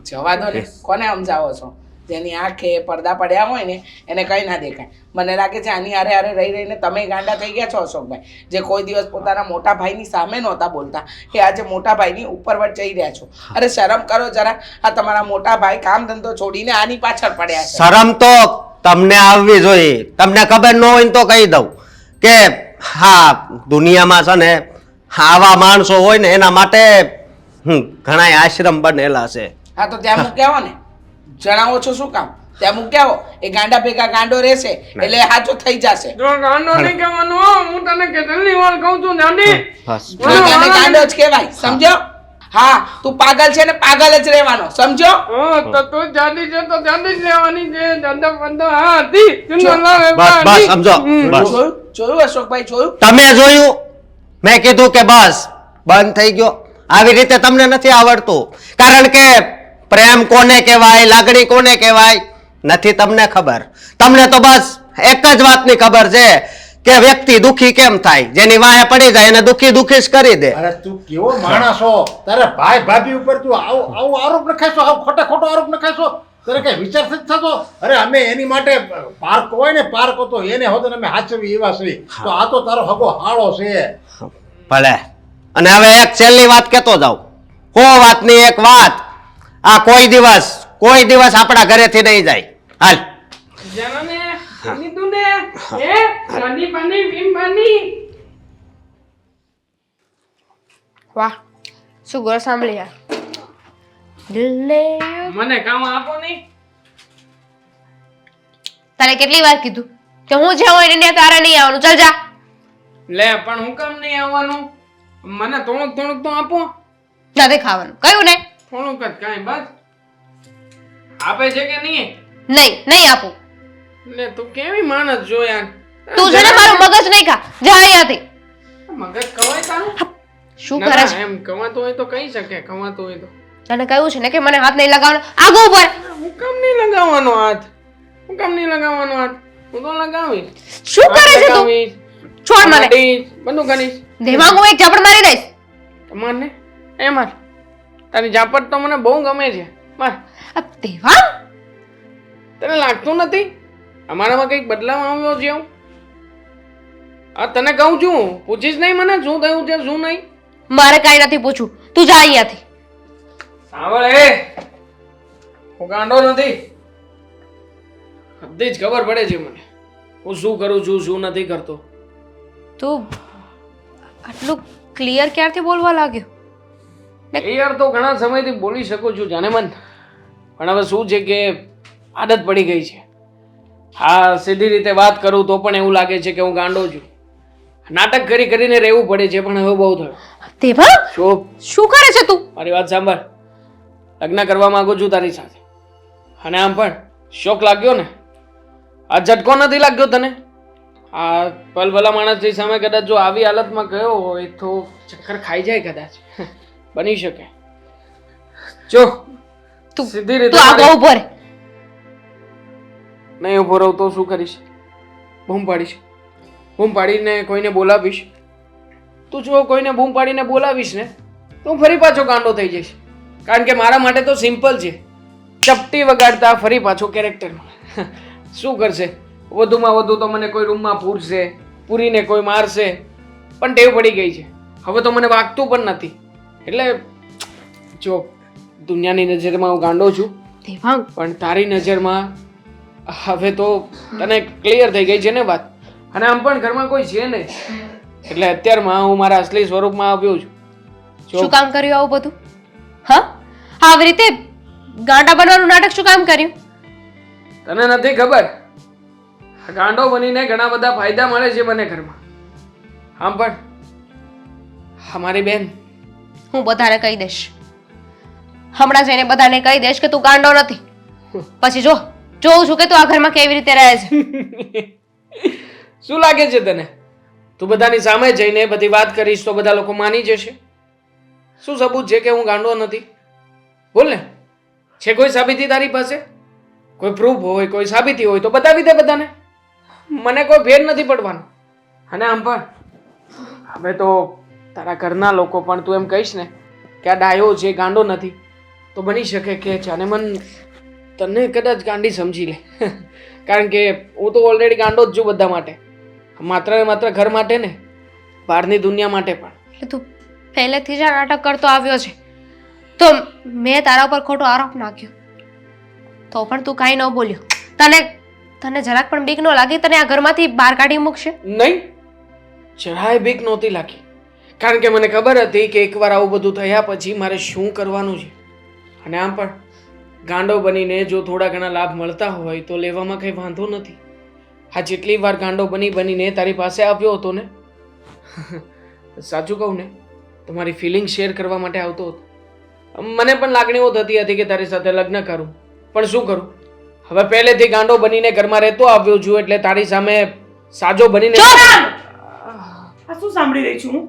જવા દો ને, કોને સમજાવો છો? જેની આંખે પડદા પડ્યા હોય ને એને કંઈ ના દેખાય. મને લાગે છે આની હારે હારે રહી રહીને તમે ગાંડા થઈ ગયા છો અશોકભાઈ. જે કોઈ દિવસ પોતાના મોટા ભાઈની સામે નહોતા બોલતા એ આજે મોટા ભાઈની ઉપરવટ જઈ રહ્યા છો. અરે શરમ કરો જરા. આ તમારા મોટા ભાઈ કામ ધંધો છોડીને આની પાછળ પડ્યા છે. શરમ તો તમને આવવી જોઈએ. તમને ખબર ન હોય ને તો કહી દઉં કે હા દુનિયામાં છે ને આવા માણસો હોય ને એના માટે ઘણા આશ્રમ બનેલા છે. હા તો ત્યાં મૂક્યા હો ને. જણાવો છો શું કામ? ત્યાં મૂક્યા હો. એ ગાંડા ભેગા ગાંડો રહેશે એટલે સાચો થઈ જશે. જો ગાંડો નહીં કહેવાનો હો. હું તને કેટલી વાર કહું છું દાદી. બસ તને ગાંડો જ કહેવાય સમજો. હા તું પાગલ છે ને પાગલ જ રહેવાનો સમજો. તો તું જાડી છે તો જાડી જ લેવાની છે. દાદા બંદા હા હતી. ચુંદો લાવે બસ બસ સમજો બસ. જોયું અશોકભાઈ જોયું? તમે જોયું? મેં કીધું કે બસ બંધ થઈ ગયો. આવી રીતે તમને નથી આવડતું. કારણ કે પ્રેમ કોને કહેવાય, લાગણી કોને કહેવાય નથી તમને ખબર. તમને તો બસ એક જ વાતની ખબર છે કે વ્યક્તિ દુખી કેમ થાય. જેની વાહે પડી જાય એને દુખી દુખી જ કરી દે. અરે તું કેવો માણસ છો? તારે ભાઈ ભાભી ઉપર તું આવું આરોપ નખાઈશો, આવું ખોટો આરોપ નખાઈશો? તારે કઈ વિચાર નથી થતો? અરે અમે એની માટે પાર્ક હોય ને પાર્ક હતો એને હોતો અમે હાચવી એવા છીએ. તો આ તો તારો હગો હાળો છે. ભલે. અને હવે એક છેલ્લી વાત કહેતો જાઉં. વાતની એક વાત. આ કોઈ દિવસ આપણા ઘરેથી નહીં જાય. હાલ જણાને લીધું ને એ ગાંડી પાણી ભીમ પાણી. વાહ શું ગોળ સાંભળી યાર. દિલને મને કામ આપો નહીં. તારે કેટલી વાર કીધું કે હું જ્યાં હોય ને તારે નહીં આવવાનું. ચાલ જા. લે પણ હું કામ નહીં આવવાનું? મને થોડુંક તો આપો. નથી ખાવાનું કયું ને? થોડુંક જ કાંઈ બસ. આપે છે કે નહીં? નહીં આપું. લે તું કેવી માણસ જો યાર. તું છે ને મારું મગજ નહીં ખા. જા અહીંયાથી. મગજ કવાય તારું? શું ના, કરે ના, છે? એમ કવાતું હોય તો કહી શકે. કવાતું હોય તો તને કહ્યું છે ને કે મને હાથ નહીં લગાવવાનો. આગો ઉપર. હું કામ નહીં લગાવવાનો હાથ? હું કામ નહીં લગાવવાનો હાથ? હું તો લગાવીશ. શું કરે છે તું? લગાવીશ. છોડ મને. કાઢીશ, બધું કરીશ. દેવાંગ હું એક ઝાપડ મારી દઈશ. મારને એ માર. તારી ઝાપટ તો મને બહુ ગમે છે. માર. દેવાંગ તને લાગતું નથી અમારામાં કંઈક બદલાવ આવ્યો છે એવું? આ તને કહું છું, પૂછીશ નહીં મને શું થયું છે શું નહીં? મારે કાંઈ નથી પૂછવું. તું જા અહીંયાથી. સાંભળ એ, હું ગાંડો નથી. બધી જ ખબર પડે છે મને હું શું કરું છું શું નથી કરતો. તું આટલું ક્લિયર ક્યારથી બોલવા લાગ્યો? એ યાર તો ઘણા સમયથી બોલી શકું છું જાને મન, પણ હવે શું છે કે આદત પડી ગઈ છે. હા સીધી રીતે વાત કરું તો પણ એવું લાગે છે કે હું ગાંડો છું. નાટક કરી કરીને રહેવું પડે છે પણ હવે બહુ થયું. દેવાંગ શું કરે છે તું? મારી વાત સાંભળ. લગ્ન કરવા માંગુ છું તારી સાથે. અને આમ પણ શોખ લાગ્યો ને? આ ઝટકો નથી લાગ્યો તને? આ પલભલા માણસની સામે કદાચ જો આવી હાલતમાં ગયો હોય તો ચક્કર ખાઈ જાય કદાચ. બની શકે. જો તું સીધી રીતે તું આગો ઉભો રહે. નહીં ઉભો રહું તો શું કરીશ? બૂમ પાડીશ. બૂમ પાડીને કોઈને બોલાવીશ. તું જો કોઈને બૂમ પાડીને બોલાવીશ ને તો હું ફરી પાછો ગાંડો થઈ જઈશ. કારણ કે મારા માટે તો સિમ્પલ છે. ચપટી વગાડતા ફરી પાછો કેરેક્ટરમાં. શું કરશે? વધુમાં વધુ તો મને કોઈ રૂમમાં પૂરશે, પૂરીને કોઈ મારશે. પણ ટેવ પડી ગઈ છે. હવે તો મને વાગતું પણ નથી. એટલે જો દુનિયાની નજરમાં હું ગાંડો છું, દેવાંગ પણ તારી નજરમાં હવે તો તને ક્લિયર થઈ ગઈ છે ને વાત. અને આમ પણ ઘરમાં કોઈ છે નહીં એટલે અત્યારમાં હું મારા અસલી સ્વરૂપમાં આવ્યો છું. શું કામ કર્યું આવું બધું? હા આવી રીતે ગાંડા બનવાનું નાટક શું કામ કર્યું? તને નથી ખબર ગાંડો બનીને ઘણા બધા ફાયદા મળે છે મને ઘરમાં. આમ પણ અમારી બેન હું બધાને કહી દઈશ. હમણાં જઈને બધાને કહી દઈશ કે તું ગાંડો નથી. પછી જોઉં છું કે તું આ ઘરમાં કેવી રીતે રહે છે. શું લાગે છે તને? તું બધાની સામે જઈને બધી વાત કરીશ તો બધા લોકો માની જશે? શું સબૂત છે કે હું ગાંડો નથી? બોલ ને. છે કોઈ સાબિતી તારી પાસે? કોઈ પ્રૂફ હોય, કોઈ સાબિતી હોય તો બતાવી દે બધાને. મને કોઈ ફેર નથી પડવાનો. અને આમ પણ હવે તો તારા ઘરના લોકો પણ તું એમ કહીશ ને કે આ ડાયો છે ગાંડો નથી તો બની શકે કે જાને મન તને કદાચ ગાંડી સમજી લે કારણ કે હું તો ઓલરેડી ગાંડો જ છું બધા માટે, માત્ર ને માત્ર ઘર માટે ને બહારની દુનિયા માટે પણ. એટલે તું પહેલેથી જ આ નાટક કરતો આવ્યો છે તો મેં તારા ઉપર ખોટો આરોપ નાખ્યો તો પણ તું કાંઈ ન બોલ્યો. તને જરાક પણ બીક ન લાગી? તને આ ઘરમાંથી બહાર કાઢી મૂકશે? નહીં, જરાય બીક નહોતી લાગી, કારણ કે મને ખબર હતી કે એકવાર આવું બધું થયા પછી મારે શું કરવાનું છે. અને આમ પણ ગાંડો બનીને જો થોડા ઘણા લાભ મળતા હોય તો લેવામાં કંઈ વાંધો નથી. આ જેટલી વાર ગાંડો બનીને તારી પાસે આવ્યો હતો ને સાચું કહું ને તો મારી ફિલિંગ શેર કરવા માટે આવતો હતો. મને પણ લાગણીઓ થતી હતી કે તારી સાથે લગ્ન કરું, પણ શું કરું? હવે પહેલેથી ગાંડો બનીને ઘરમાં રહેતો આવ્યો છું એટલે તારી સામે સાજો બનીને આ શું સાંભળી રહી છું હું?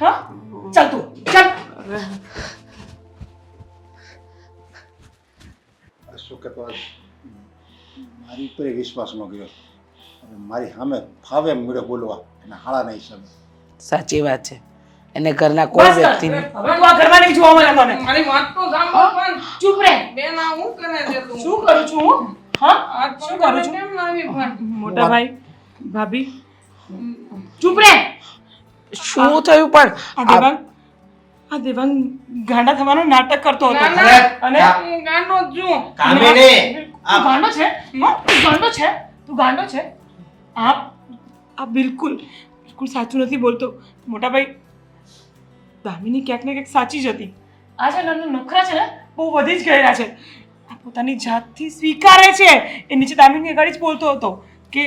હા, ચાલ તું ચાલ. શું કહેતો મારી ઉપર વિશ્વાસ ન ગયો, મારી સામે ફાવે મળ્યો બોલવા એના હાળાના હિસાબે. સાચી વાત છે, એને ઘરના કોઈ વ્યક્તિને હવે તું આ ઘરમાં નહીં જોવા મળે મને. મારી વાત તો સાંભળ પણ. ચૂપ રહે. બેન આ હું કરે છે તું? શું કરું છું હું? હા, શું કરું છું? કેમ લાવી પણ? મોટા ભાઈ, ભાભી, ચૂપ રહે. શું થયું પણ? આ દેવાંગ ગાંડા થવાનો નાટક કરતો હતો. ના, અને હું ગાંડો જ છું. કામિની તું ગાંડો છે? હા, તું ગાંડો છે? તું ગાંડો છે? આ બિલકુલ સાચું નથી બોલતો. મોટા ભાઈ, દામિની ક્યાંક ને ક્યાંક સાચી જ હતી. આ છે નખરા છે ને બહુ વધી જ ગયેલા છે. આ પોતાની જાતથી સ્વીકારે છે. એ નીચે દામિની આગળ જ બોલતો હતો કે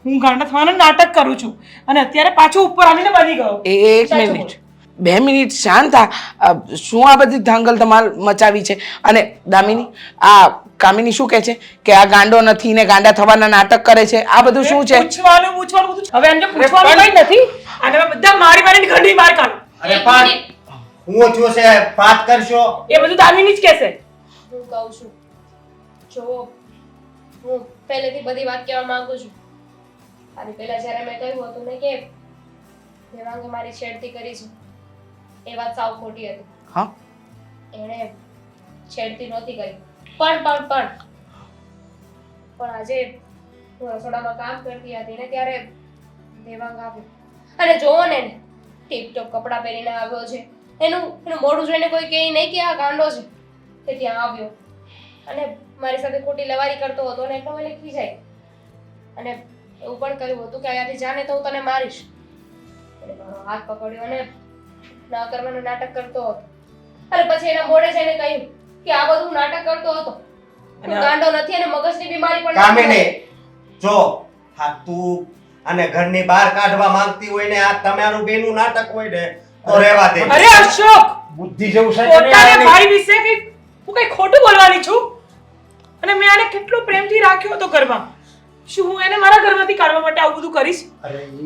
હું ગાંડા થવાનું નાટક કરું છું અને અત્યારે પાછો ઉપર આવીને બની ગયો. એક મિનિટ, 2 મિનિટ શાંત થા. શું આ બધી ધાંગલ ધમાલ મચાવી છે? અને દામિની, આ કામિની શું કહે છે કે આ ગાંડો નથી ને ગાંડા થવાના નાટક કરે છે? આ બધું શું છે? પૂછવાનું બધું હવે એમને પૂછવાનું કઈ નથી. અને હવે બધા મારી ઘરની બહાર કાઢો. અરે પણ હું છું છે વાત કરશો એ બધું દામિની જ કહેશે. હું કહું છું, જો હું પહેલેથી બધી વાત કહેવા માંગુ છું. આની પહેલા જ્યારે મેં કહ્યું હતું ને કે દેવાંગે મારી છેડતી કરી છે, એ વાત સાવ ખોટી હતી. હા, એણે છેડતી નહોતી કરી. પણ આજે હું રસોડામાં કામ કરતી હતી ને ત્યારે દેવાંગ આવ્યો અને જોવો ને ટીપટોપ કપડાં પહેરીને આવ્યો છે. એનું મોઢું જોઈને કોઈ કહે નહીં કે આ ગાંડો છે. તે ત્યાં આવ્યો અને મારી સાથે ખોટી લવારી કરતો હતો ને એટલો મને ખીજાય અને એવું પણ કહ્યું હતું કે અહીંયાથી જાને તો હું તને મારીશ. એટલે મારો હાથ પકડ્યો અને ના કરવાનું નાટક કરતો હતો. અને પછી એના મોઢે જઈને કહ્યું કે આ બધું નાટક કરતો હતો, હું ગાંડો નથી અને મગજની બીમારી પણ નથી. કામિની જો હા તું અને ઘરની બહાર કાઢવા માંગતી હોય ને આ તમારું બેનું નાટક હોય ને તો રહેવા દે. અરે અશોક, બુદ્ધિ જેવું છે પોતાના ભાઈ વિશે હું કઈ ખોટું બોલવાની છું? અને મેં આને કેટલો પ્રેમથી રાખ્યો હતો ઘરમાં. શું હું એને મારા ઘરમાંથી કાઢવા માટે આવું બધું કરીશ?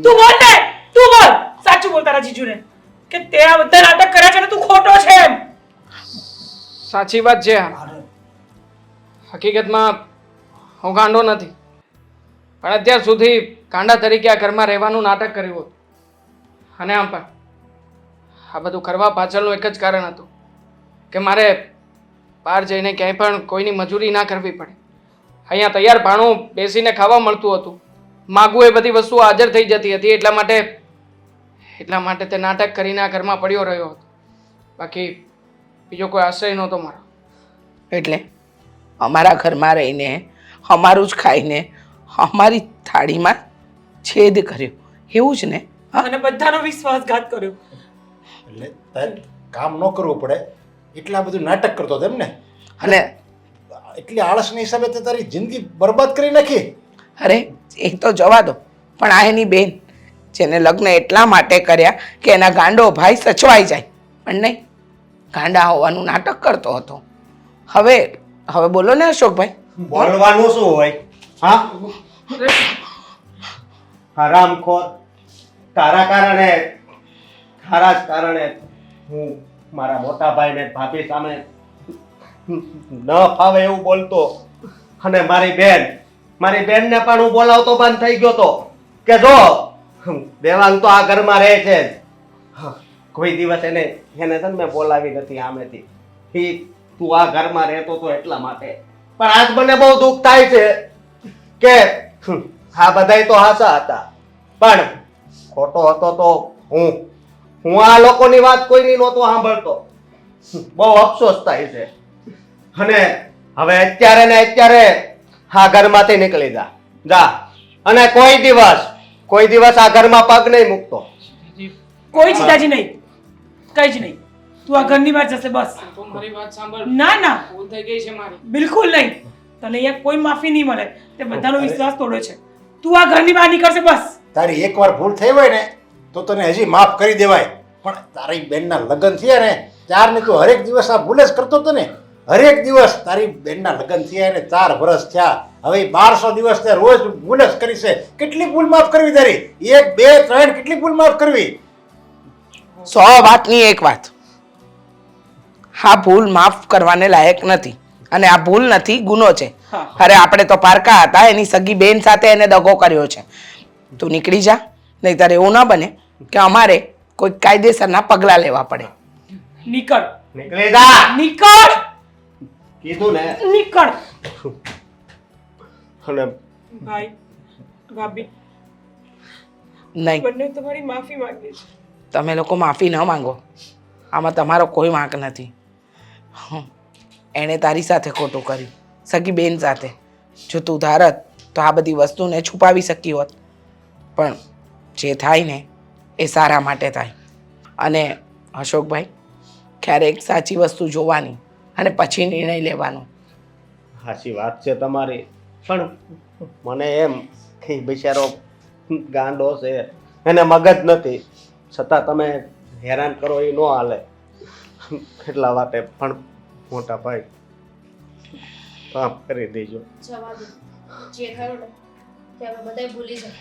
તું બોલ ને, તું બોલ. સાચું બોલ તારા જીજુને કે તે આ બધા નાટક કર્યા છે ને તું ખોટો છે એમ. સાચી વાત છે. હકીકતમાં હું ગાંડો નથી, પણ અત્યાર સુધી ગાંડા તરીકે આ ઘરમાં રહેવાનું નાટક કર્યું હતું. અને આમ પણ આ બધું કરવા પાછળનું એક જ કારણ હતું કે મારે બહાર જઈને ક્યાંય પણ કોઈની મજૂરી ના કરવી પડે. અહીંયા તૈયાર ભાણું બેસીને ખાવા મળતું હતું, માગવું એ બધી વસ્તુઓ હાજર થઈ જતી હતી. એટલા માટે તે નાટક કરીને આ ઘરમાં પડ્યો રહ્યો હતો. બાકી બીજો કોઈ આશ્રય નહોતો મારો. એટલે અમારા ઘરમાં રહીને અમારું જ ખાઈને અમારી થાળીમાં છેદ કર્યો, એવું જ ને? અને બધાનો વિશ્વાસઘાત કર્યો. એટલે તારે કામ ન કરવું પડે એટલા બધું નાટક કરતો હતો એમ ને? અને એટલી આળસની હિસાબે તે તારી જિંદગી બરબાદ કરી નાખી. અરે એ તો જવા દો, પણ આ એની બેન જેને લગ્ન એટલા માટે કર્યા કે એના ગાંડો ભાઈ સચવાઈ જાય, પણ નહીં, ગાંડા હોવાનું નાટક કરતો હતો. હવે બોલો ને અશોકભાઈ. બોલવાનું શું હોય? હા હરામખોર, તારા કારણે હું મારા મોટા ભાઈને ભાભી સામે ન ફાવે એવું બોલતો અને મારી બેનને પણ હું બોલાવતો બંધ થઈ ગયો તો કે જો દેવાંગ તો આ ઘરમાં રહે છે. કોઈ દિવસ એને છે ને મેં બોલાવી નથી સામેથી. તું આ ઘરમાં રહેતો તો એટલા માટે પણ આજ મને બહુ દુઃખ થાય છે કે આ બધાય તો હાચા હતા, પણ ખોટો હતો તો હું આ લોકોની વાત કોઈની નહોતો સાંભળતો. બહુ અફસોસ થાય છે. અને હવે અત્યારે ને અત્યારે આ ઘરમાંથી નીકળી જા અને કોઈ દિવસ આ ઘરમાં પગ નહીં મૂકતો. કોઈ ચિંતાજી નહીં, કઈ જ નહીં. તું આ ઘરની બહાર જશે બસ. તું મારી વાત સાંભળ. ના ભૂલ થઈ ગઈ છે મારી. બિલકુલ નહીં. તને અહીંયા કોઈ માફી નહીં મળે. તે બધાનો વિશ્વાસ તોડ્યો છે. તું આ ઘરની બહાર નીકળશે બસ. તારી એકવાર ભૂલ થઈ હોય ને તો તને હજી માફ કરી દેવાય, પણ તારી બેનના લગ્ન થયા ને ત્યારને તું હરેક દિવસ આ ભૂલ જ કરતો હતો ને. હરેક દિવસ તારી બેનના લગ્ન થયા એને 4 વર્ષ થયા, હવે 1200 દિવસ તે રોજ ભૂલ જ કરી છે. કેટલી ભૂલ માફ કરવી તારી? 1 2 3 કેટલી ભૂલ માફ કરવી? 100 વાતની એક વાત. આ ભૂલ માફ કરવાને લાયક નથી, અને આ ભૂલ નથી, ગુનો છે. હા. અરે આપણે તો પારકા હતા, એની સગી બેન સાથે એને દગો કર્યો છે. તું નીકળી જા, નહીંતર એવું ન બને કે અમારે કોઈ કાયદેસરના પગલાં લેવા પડે. નીકળ. નીકળી જા નીકળ. કીધું ને. નીકળ. અને ભાઈ ભાભી નહીં, બંને તમારી માફી માંગે છે. તમે લોકો માફી ન માંગો, આમાં તમારો કોઈ વાંક નથી. એણે તારી સાથે ખોટું કર્યું, સગી બેન સાથે. જો તું ધારત તો આ બધી વસ્તુને છુપાવી શકી હોત, પણ જે થાય ને એ સારા માટે થાય. અને અશોકભાઈ, ક્યારેક સાચી વસ્તુ જોવાની અને પછી નિર્ણય લેવાનો. સાચી વાત છે તમારી, પણ મને એમ કે બિચારો ગાંડો છે, એને મગજ નથી, છતાં તમે હેરાન કરો એ ન હાલે. એટલા વાતે પણ મોટા ભાઈ માફ કરી દેજો. જવા દો. જે થયું ને તે હવે બધાય ભૂલી જાય.